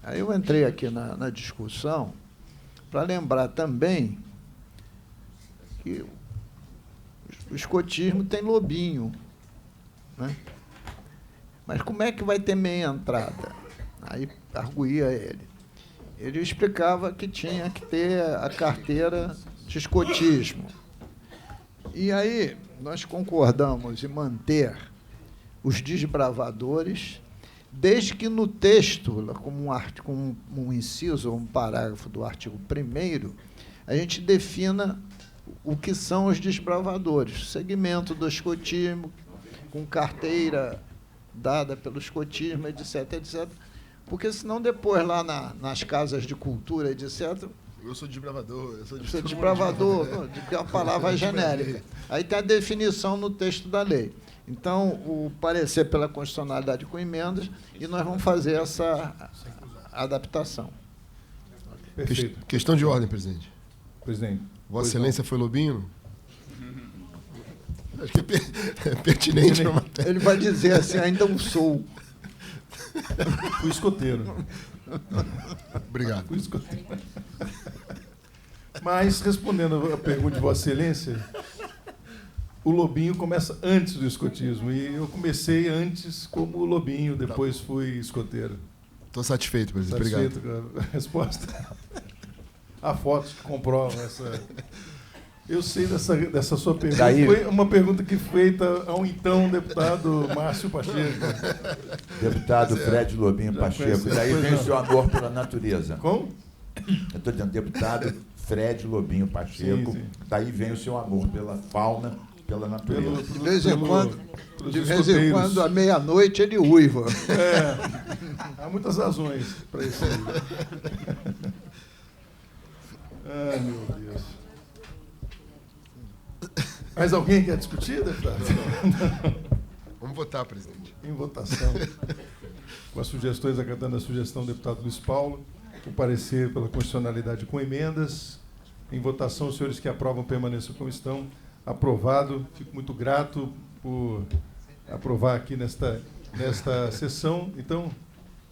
Aí eu entrei aqui na discussão para lembrar também que o escotismo tem lobinho, né? Mas como é que vai ter meia entrada? Aí arguía ele. Ele explicava que tinha que ter a carteira de escotismo. E aí nós concordamos em manter os desbravadores, desde que no texto, como um inciso ou um parágrafo do artigo 1º, a gente defina o que são os desbravadores, segmento do escotismo, com carteira dada pelo escotismo, etc., etc., porque senão depois lá nas casas de cultura, etc., eu sou desbravador, eu sou desbravador, é uma palavra genérica. Aí tem a definição no texto da lei. Então, o parecer pela constitucionalidade com emendas, e nós vamos fazer essa adaptação. Perfeito. Questão de ordem, presidente. Presidente. Vossa Excelência foi lobinho? Acho que é pertinente. Ele vai dizer assim, ainda não sou. Fui escoteiro. Obrigado. Fui escoteiro. Mas, respondendo a pergunta de Vossa Excelência, o lobinho começa antes do escotismo. E eu comecei antes como lobinho, depois fui escoteiro. Estou satisfeito, presidente. Satisfeito Obrigado. com a resposta. Há fotos que comprovam essa... Eu sei dessa sua pergunta. Daí... Foi uma pergunta que foi feita ao então deputado Márcio Pacheco. Deputado Fred Lobinho Pacheco. Daí vem o seu amor pela natureza. Como? Eu estou dizendo, deputado Fred Lobinho Pacheco. Sim. Daí vem o seu amor pela fauna, pela natureza. De vez em quando, à meia-noite, ele uiva. Há muitas razões para isso aí. Ai, meu Deus. Mais alguém quer discutir, deputado? Vamos votar, presidente. Em votação. Com as sugestões, acatando a sugestão do deputado Luiz Paulo, o parecer pela constitucionalidade com emendas. Em votação, os senhores que aprovam permaneçam como estão. Aprovado. Fico muito grato por aprovar aqui nesta sessão. Então,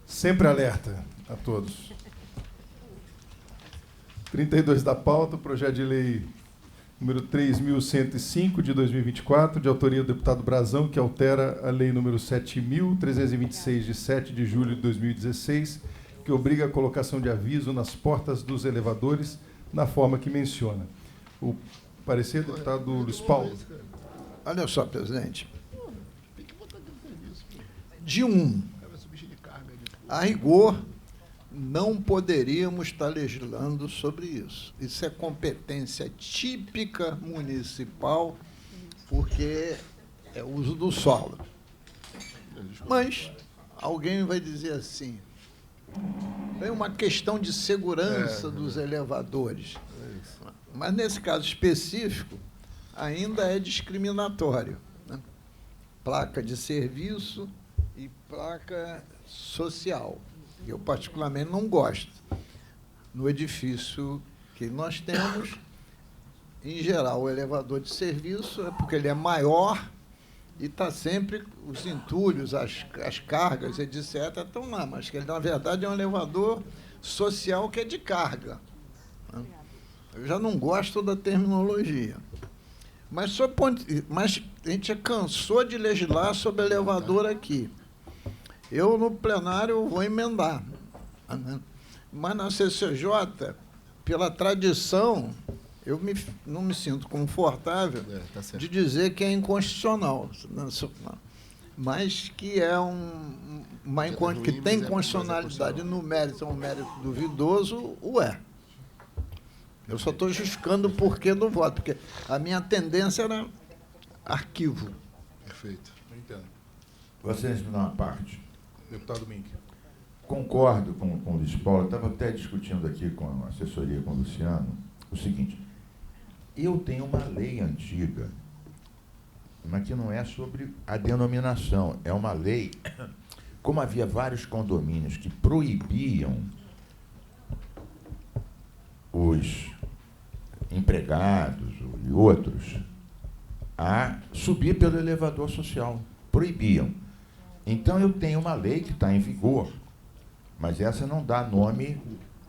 sempre alerta a todos. 32 da pauta, projeto de lei número 3.105, de 2024, de autoria do deputado Brazão, que altera a lei número 7.326, de 7 de julho de 2016, que obriga a colocação de aviso nas portas dos elevadores, na forma que menciona. O parecer do deputado Luiz Paulo. Olha só, presidente. A rigor, não poderíamos estar legislando sobre isso. Isso é competência típica municipal, porque é uso do solo. Mas alguém vai dizer assim, é uma questão de segurança dos elevadores. Mas, nesse caso específico, ainda é discriminatório, né? Placa de serviço e placa social. Eu, particularmente, não gosto. no edifício que nós temos. Em geral, o elevador de serviço é porque ele é maior e está sempre, os entulhos, as cargas, etc., estão lá, mas que ele, na verdade, é um elevador social que é de carga. Eu já não gosto da terminologia. Mas a gente cansou de legislar sobre elevador aqui. Eu, no plenário, vou emendar. Mas na CCJ, pela tradição, eu não me sinto confortável de dizer que é inconstitucional, mas que é que tem constitucionalidade no mérito, é um mérito duvidoso, é. Eu só estou justificando o porquê do voto, porque a minha tendência era arquivo. Perfeito. Não entendo. Vocês me dão uma parte. Deputado Mink. Concordo com o Luiz Paulo, estava até discutindo aqui com a assessoria, com o Luciano, o seguinte: eu tenho uma lei antiga, mas que não é sobre a denominação, é uma lei, como havia vários condomínios que proibiam os empregados e outros a subir pelo elevador social, proibiam. Então eu tenho uma lei que está em vigor, mas essa não dá nome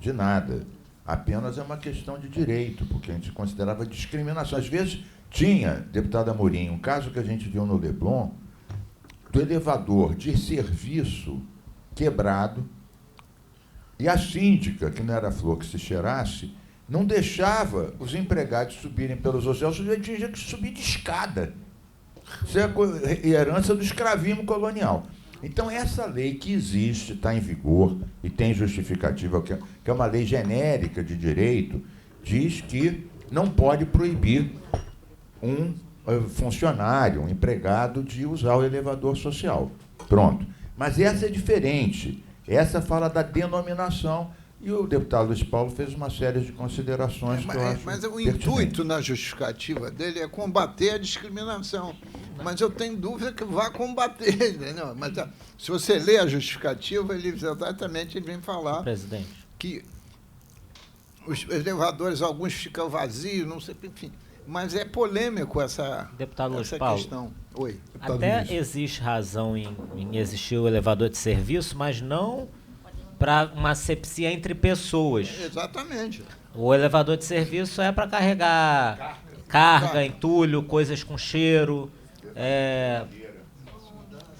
de nada. Apenas é uma questão de direito, porque a gente considerava discriminação. Às vezes tinha, deputado Amorim, um caso que a gente viu no Leblon, do elevador de serviço quebrado, e a síndica, que não era flor que se cheirasse, não deixava os empregados subirem pelos hotéis, tinha que subir de escada. Isso é a herança do escravismo colonial. Então, essa lei que existe, está em vigor e tem justificativa, que é uma lei genérica de direito, diz que não pode proibir um funcionário, um empregado, de usar o elevador social. Pronto. Mas essa é diferente. Essa fala da denominação, e o deputado Luiz Paulo fez uma série de considerações que eu acho mas o pertinente. intuito na justificativa dele é combater a discriminação. Mas eu tenho dúvida que vai combater, entendeu? Mas se você lê a justificativa, ele vem falar que os elevadores, alguns ficam vazios, não sei, enfim. Mas é polêmico essa questão. Oi. Até existe razão em existir o elevador de serviço, mas não para uma asepsia entre pessoas. Exatamente. O elevador de serviço é para carregar carga, entulho, coisas com cheiro,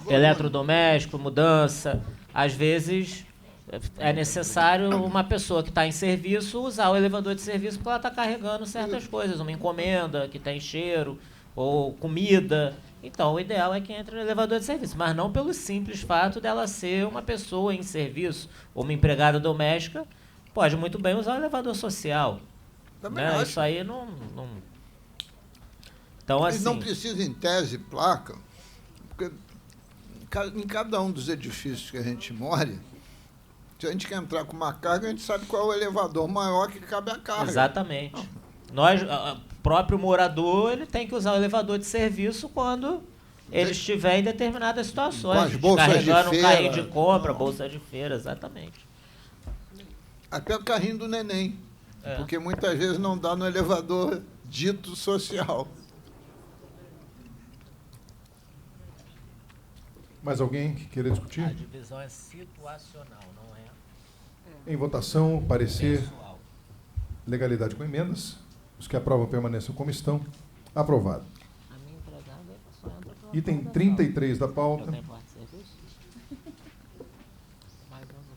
eletrodoméstico, mudança. Às vezes é necessário uma pessoa que está em serviço usar o elevador de serviço porque ela está carregando certas coisas, uma encomenda que tem cheiro, ou comida. Então, o ideal é que entre no elevador de serviço, mas não pelo simples fato dela ser uma pessoa em serviço ou uma empregada doméstica, pode muito bem usar o elevador social. Né? Isso aí não... Então, assim... Eles não precisam, em tese, placa, porque em cada um dos edifícios que a gente mora, se a gente quer entrar com uma carga, a gente sabe qual é o elevador maior que cabe a carga. Exatamente. Nós, o próprio morador, ele tem que usar o elevador de serviço quando ele estiver em determinadas situações. Carregando um carrinho de compra, bolsa de feira, exatamente. Até o carrinho do neném. Porque muitas vezes não dá no elevador dito social. Mais alguém que queira discutir? A divisão é situacional, não é? Em votação, parecer, legalidade com emendas. Os que aprovam permaneçam como estão. Aprovado. Item 33 da pauta.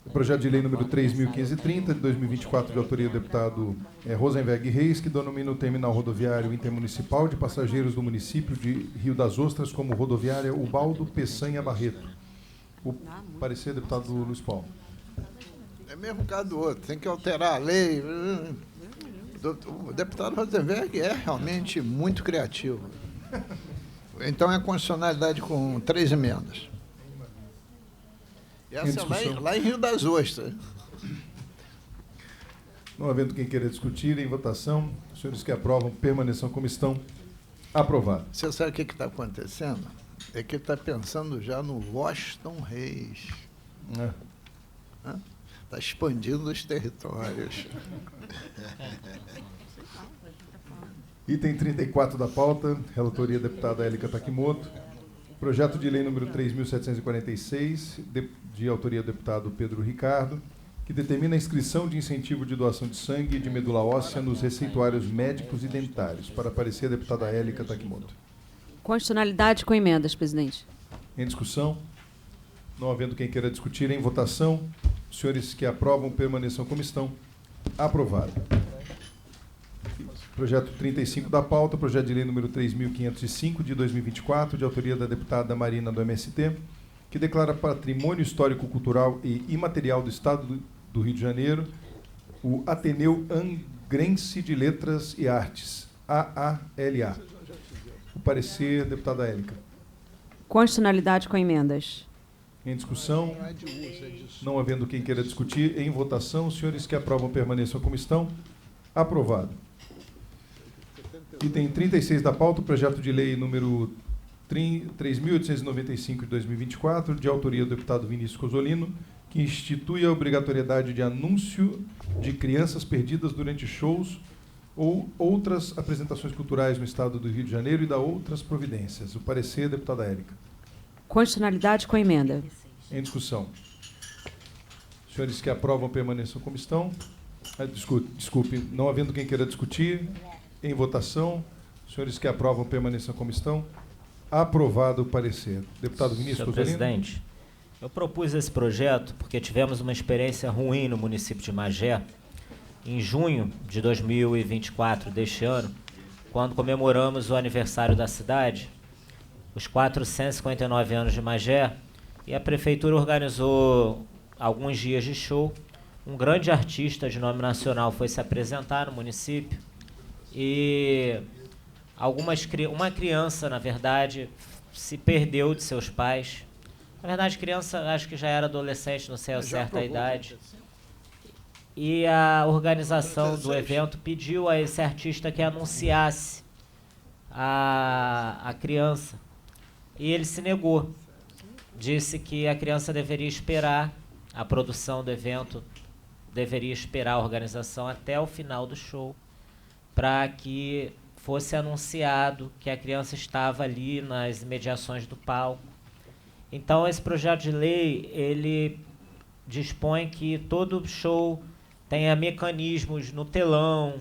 O projeto de lei número 3.530, de 2024, de autoria do deputado Rosenberg Reis, que denomina o terminal rodoviário intermunicipal de passageiros do município de Rio das Ostras como rodoviária Ubaldo Peçanha Barreto. O parecer, deputado Luiz Paulo. É mesmo caso do outro, tem que alterar a lei. O deputado Rosenberg é realmente muito criativo. Então é constitucionalidade com 3 emendas. E essa é lá em Rio das Ostras. Não havendo quem queira discutir, em votação, os senhores que aprovam permaneçam como estão. Aprovado. Você sabe o que está acontecendo? É que ele está pensando já no Washington Reis. Está expandindo os territórios. Item 34 da pauta, relatoria deputada Élica Takimoto. Projeto de lei número 3.746, de autoria do deputado Pedro Ricardo, que determina a inscrição de incentivo de doação de sangue e de medula óssea nos receituários médicos e dentários. Para parecer, a deputada Élica Takimoto. Constitucionalidade com emendas, presidente. Em discussão? Não havendo quem queira discutir, em votação. Os senhores que aprovam permaneçam como estão. Aprovado. Projeto 35 da pauta, projeto de lei número 3.505, de 2024, de autoria da deputada Marina, do MST, que declara patrimônio histórico-cultural e imaterial do Estado do Rio de Janeiro o Ateneu Angrense de Letras e Artes, AALA. O parecer, deputada Élica. Constitucionalidade com emendas. Em discussão? Não havendo quem queira discutir, em votação, os senhores que aprovam permaneçam como estão. Aprovado. Item 36 da pauta, projeto de lei número 3.895 de 2024, de autoria do deputado Vinícius Cozzolino, que institui a obrigatoriedade de anúncio de crianças perdidas durante shows ou outras apresentações culturais no Estado do Rio de Janeiro e da outras providências. O parecer, deputada Élica. Constitucionalidade com emenda. Em discussão. Os senhores que aprovam permaneçam como estão. Desculpe, não havendo quem queira discutir, em votação. Os senhores que aprovam permaneçam como estão. Aprovado o parecer. Deputado Vinícius Senhor Cozzolino. presidente, eu propus esse projeto porque tivemos uma experiência ruim no município de Magé, em junho de 2024 deste ano, quando comemoramos o aniversário da cidade, os 459 anos de Magé, e a prefeitura organizou alguns dias de show. Um grande artista de nome nacional foi se apresentar no município e uma criança, na verdade, se perdeu de seus pais. Na verdade, criança, acho que já era adolescente, não sei a certa idade. E a organização do evento pediu a esse artista que anunciasse a criança. E ele se negou. Disse que a criança deveria esperar, a produção do evento deveria esperar a organização até o final do show, para que fosse anunciado que a criança estava ali nas imediações do palco. Então, esse projeto de lei, ele dispõe que todo show tenha mecanismos no telão,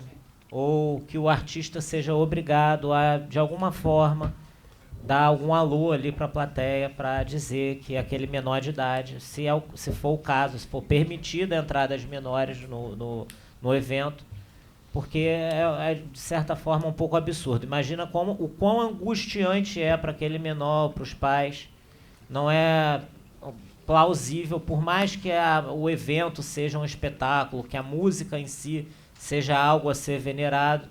ou que o artista seja obrigado a, de alguma forma, dar algum alô ali para a plateia para dizer que aquele menor de idade, se for o caso, se for permitida a entrada de menores no evento, porque é, de certa forma, um pouco absurdo. Imagina o quão angustiante é para aquele menor, para os pais. Não é plausível, por mais que o evento seja um espetáculo, que a música em si seja algo a ser venerado,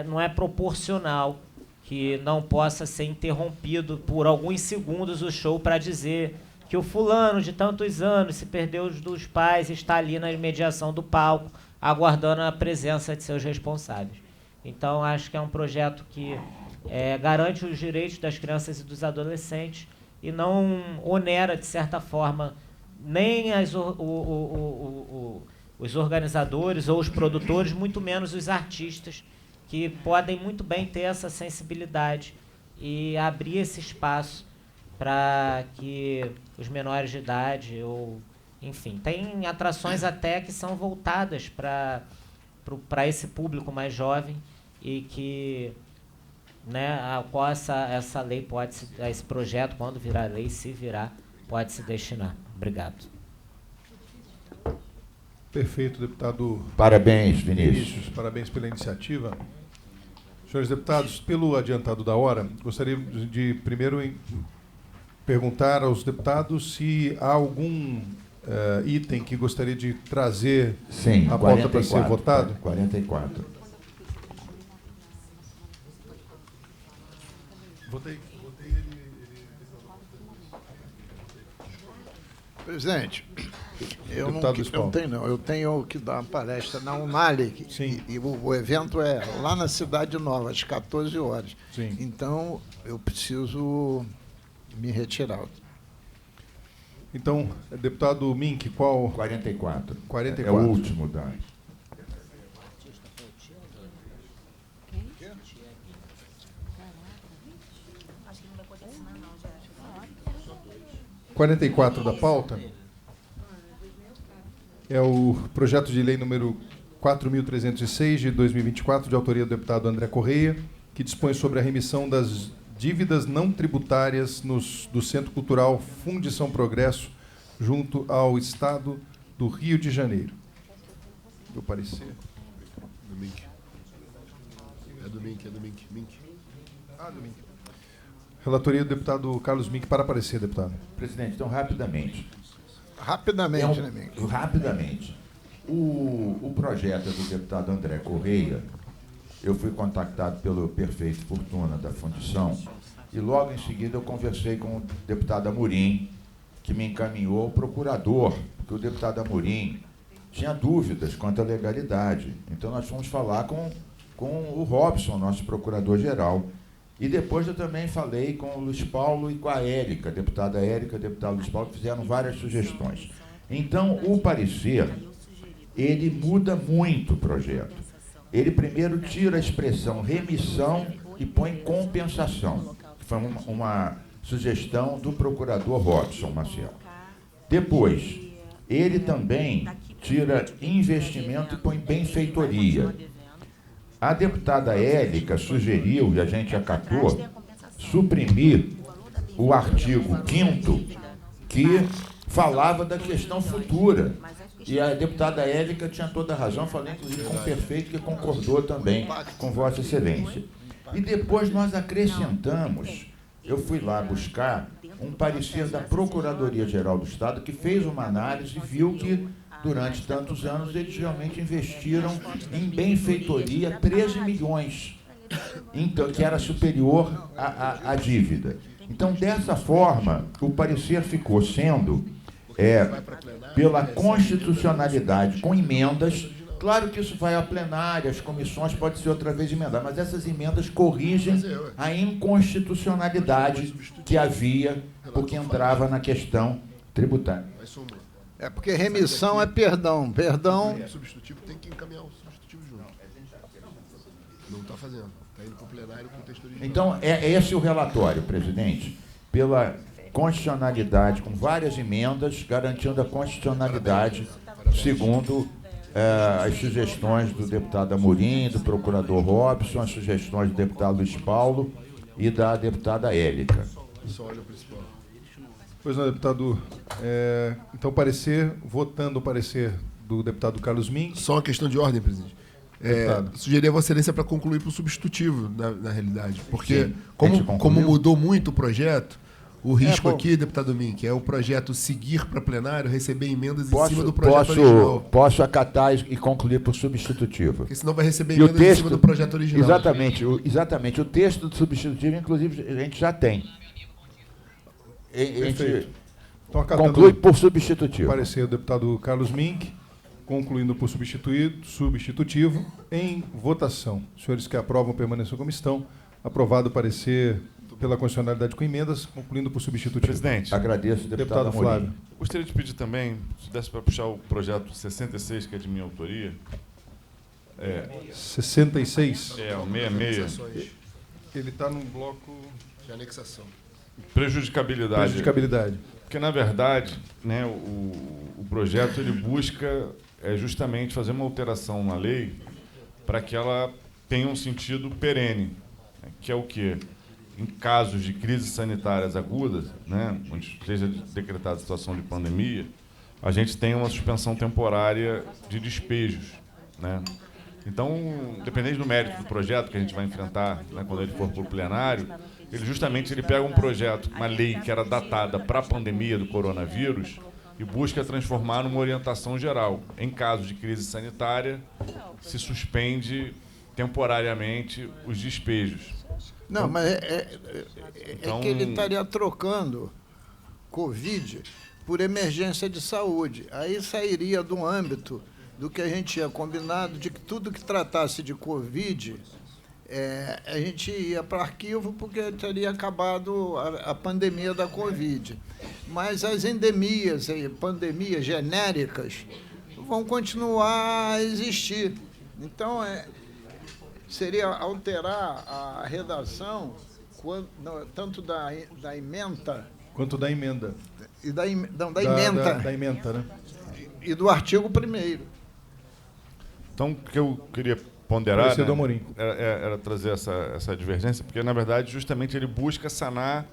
não é proporcional que não possa ser interrompido por alguns segundos o show para dizer que o fulano de tantos anos se perdeu dos pais e está ali na imediação do palco, aguardando a presença de seus responsáveis. Então, acho que é um projeto que garante os direitos das crianças e dos adolescentes e não onera, de certa forma, nem os organizadores ou os produtores, muito menos os artistas, que podem muito bem ter essa sensibilidade e abrir esse espaço para que os menores de idade, ou enfim, tem atrações até que são voltadas para esse público mais jovem e que, né, a qual essa lei esse projeto, quando virar lei, se virar, pode se destinar. Obrigado. Perfeito, deputado. Parabéns, Vinícius. Parabéns pela iniciativa. Senhores deputados, pelo adiantado da hora, gostaria de primeiro perguntar aos deputados se há algum item que gostaria de trazer à pauta para ser votado. 44. Votei. Presidente, eu tenho que dar uma palestra na Unali, e o evento é lá na Cidade Nova, às 14 horas. Sim. Então, eu preciso me retirar. Então, deputado Mink, qual? 44. 44. É o último da... 44 da pauta é o projeto de lei número 4.306 de 2024, de autoria do deputado André Correia, que dispõe sobre a remissão das dívidas não tributárias do Centro Cultural Fundição Progresso, junto ao Estado do Rio de Janeiro. Meu parecer. Do Mink. É do Mink, é do Mink. Mink. Ah, do Mink. Relatoria do deputado Carlos Mink, para parecer, deputado. Presidente, então, rapidamente. Rapidamente, né, Mink? Rapidamente. O projeto é do deputado André Correia. Eu fui contactado pelo prefeito Fortuna da Fundição e logo em seguida eu conversei com o deputado Amorim, que me encaminhou ao procurador, porque o deputado Amorim tinha dúvidas quanto à legalidade. Então nós fomos falar com o Robson, nosso procurador-geral. E depois eu também falei com o Luiz Paulo e com a Érica, a deputada Érica e o deputado Luiz Paulo, que fizeram várias sugestões. Então, o parecer, ele muda muito o projeto. Ele primeiro tira a expressão remissão e põe compensação, que foi uma sugestão do procurador Robson Maciel. Depois, ele também tira investimento e põe benfeitoria. A deputada Érica sugeriu, e a gente acatou, suprimir o artigo 5º, que falava da questão futura. E a deputada Érica tinha toda a razão, falei inclusive com o prefeito, que concordou também com Vossa Excelência. E depois nós acrescentamos, eu fui lá buscar um parecer da Procuradoria-Geral do Estado, que fez uma análise e viu que durante tantos anos eles realmente investiram em benfeitoria 13 milhões, então, que era superior à dívida. Então, dessa forma, o parecer ficou sendo pela constitucionalidade com emendas. Claro que isso vai à plenária, as comissões pode ser outra vez emendar, mas essas emendas corrigem a inconstitucionalidade que havia, porque entrava na questão tributária. É porque remissão é perdão. Perdão. O substitutivo tem que encaminhar o substitutivo junto. Não está fazendo. Está indo para o plenário com o texto original. Então, é esse o relatório, presidente, pela constitucionalidade, com várias emendas, garantindo a constitucionalidade, segundo as sugestões do deputado Amorim, do procurador Robson, as sugestões do deputado Luiz Paulo e da deputada Érica. Só olha o principal. Pois não, deputado. Então, votando o parecer do deputado Carlos Mink. Só uma questão de ordem, presidente. Sugeria a Vossa Excelência para concluir para o substitutivo, na realidade. Porque, Sim, como mudou muito o projeto, o risco bom. aqui, deputado Mink, é o projeto seguir para plenário, receber emendas em cima do projeto original. Posso acatar e concluir por substitutivo. Porque senão vai receber E o emendas em cima texto, do projeto original. exatamente. O texto do substitutivo, inclusive, a gente já tem. A gente Perfeito. Então, acatando conclui por o substitutivo. parecer do deputado Carlos Mink, concluindo por substitutivo, em votação. Os senhores que aprovam permaneçam como estão. Aprovado o parecer pela constitucionalidade com emendas, concluindo por substitutivo. Presidente, Agradeço, deputado Amorim. Flávio. gostaria de pedir também, se desse para puxar o projeto 66, que é de minha autoria. 66. O 66. Anexações Ele está num bloco de anexação. Prejudicabilidade. prejudicabilidade. Porque, na verdade, né, o projeto ele busca justamente fazer uma alteração na lei para que ela tenha um sentido perene, né, que é o quê? Em casos de crises sanitárias agudas, né, onde seja decretada a situação de pandemia, a gente tem uma suspensão temporária de despejos, né? Então, dependendo do mérito do projeto que a gente vai enfrentar, né, quando ele for para o plenário, ele pega um projeto, uma lei que era datada para a pandemia do coronavírus e busca transformar numa orientação geral. Em caso de crise sanitária, se suspende temporariamente os despejos. Não, mas Então- que ele estaria trocando Covid por emergência de saúde. Aí sairia do âmbito do que a gente tinha combinado de que tudo que tratasse de Covid a gente ia para arquivo porque teria acabado a pandemia da Covid. Mas as endemias e pandemias genéricas vão continuar a existir. Então, seria alterar a redação tanto da ementa... Quanto da emenda. E da ementa. Da ementa, né? E do artigo 1º. Então, o que eu queria ponderar, do Amorim. era trazer essa divergência, porque, na verdade, justamente ele busca sanar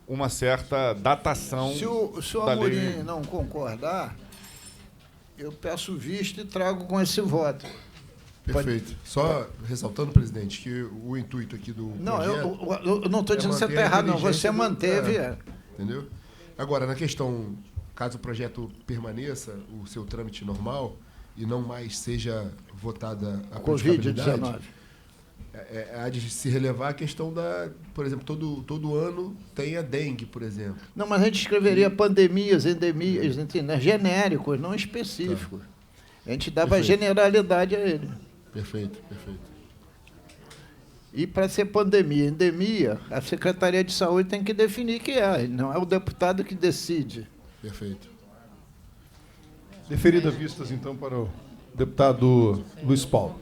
uma certa datação. Se o da Amorim lei. não concordar, eu peço vista e trago com esse voto. Perfeito. Só ressaltando, presidente, que o intuito aqui do Não, projeto eu não estou dizendo que você manter está a errado, não. Você inteligência manteve. Entendeu? Agora, na questão, caso o projeto permaneça, o seu trâmite normal, e não mais seja votada a praticabilidade, Covid-19. Há de se relevar a questão da, por exemplo, todo ano tem a dengue, por exemplo. Não, mas a gente escreveria pandemias, endemias, entendeu? Genéricos, não específicos. A gente dava generalidade a ele. Perfeito, perfeito. E para ser pandemia, endemia, a Secretaria de Saúde tem que definir que não é o deputado que decide. Perfeito. Deferidas vistas, então, para o deputado Luiz Paulo.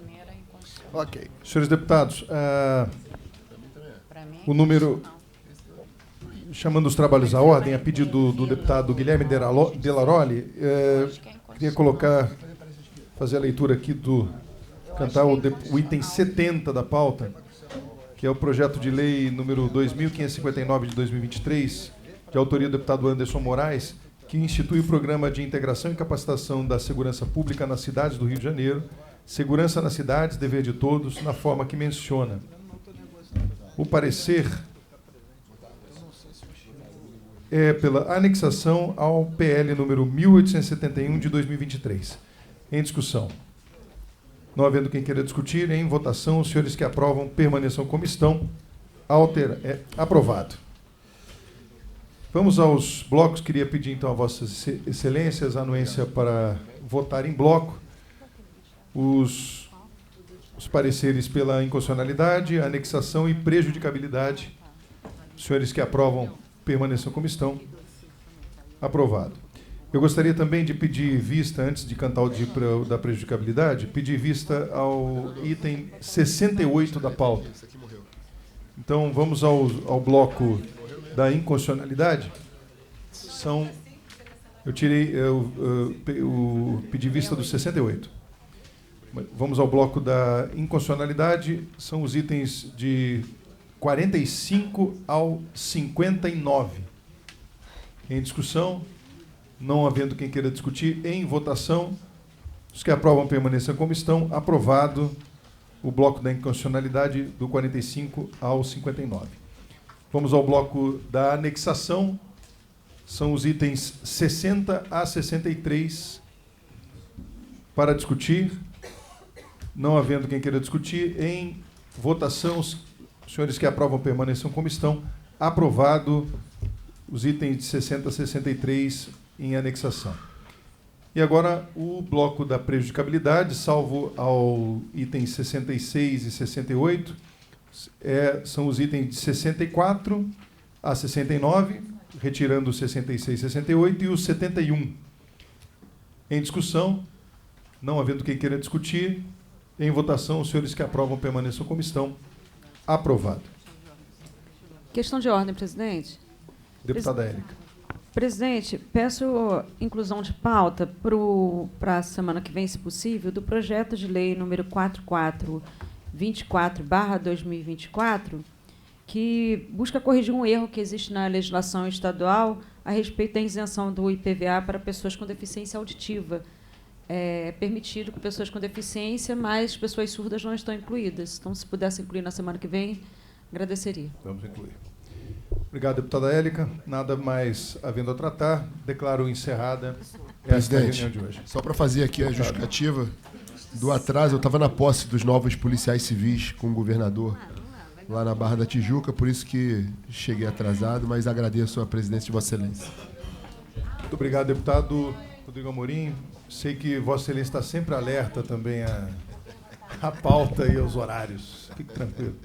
Ok. Senhores deputados, o número... Chamando os trabalhos à ordem, a pedido do deputado Guilherme Delaroli, queria fazer a leitura aqui cantar o item 70 da pauta, que é o projeto de lei número 2.559 de 2023, de autoria do deputado Anderson Moraes, que institui o Programa de Integração e Capacitação da Segurança Pública nas cidades do Rio de Janeiro, Segurança nas cidades, dever de todos, na forma que menciona. O parecer é pela anexação ao PL número 1871 de 2023. Em discussão. Não havendo quem queira discutir, em votação, os senhores que aprovam permaneçam como estão. Aprovado. Vamos aos blocos. Queria pedir, então, a Vossas Excelências a anuência para votar em bloco os pareceres pela inconstitucionalidade, anexação e prejudicabilidade. Os senhores que aprovam permaneçam como estão. Aprovado. Eu gostaria também de pedir vista, antes de cantar o da prejudicabilidade, pedir vista ao item 68 da pauta. Então, vamos ao bloco da inconstitucionalidade. Eu pedi vista do 68. Vamos ao bloco da inconstitucionalidade. São os itens de 45 ao 59. Em discussão. Não havendo quem queira discutir, em votação, os que aprovam permaneçam como estão. Aprovado o bloco da inconstitucionalidade do 45 ao 59. Vamos ao bloco da anexação. São os itens 60 a 63 para discutir. Não havendo quem queira discutir, em votação, os senhores que aprovam permaneçam como estão. Aprovado os itens de 60 a 63 em anexação. E agora o bloco da prejudicabilidade, salvo ao item 66 e 68, são os itens de 64 a 69, retirando os 66 e 68, e os 71. Em discussão, não havendo quem queira discutir, em votação, os senhores que aprovam permaneçam como estão. Aprovado. Questão de ordem, presidente. Deputada Érica. Presidente, peço inclusão de pauta para a semana que vem, se possível, do projeto de lei número 4424/2024, que busca corrigir um erro que existe na legislação estadual a respeito da isenção do IPVA para pessoas com deficiência auditiva. É permitido com pessoas com deficiência, mas pessoas surdas não estão incluídas. Então, se pudesse incluir na semana que vem, agradeceria. Vamos incluir. Obrigado, deputada Érica. Nada mais havendo a tratar, declaro encerrada esta reunião de hoje. Só para fazer aqui a justificativa do atraso, eu estava na posse dos novos policiais civis com o governador lá na Barra da Tijuca, por isso que cheguei atrasado, mas agradeço a presidência de Vossa Excelência. Muito obrigado, deputado Rodrigo Amorim. Sei que Vossa Excelência está sempre alerta também à pauta e aos horários. Fique tranquilo.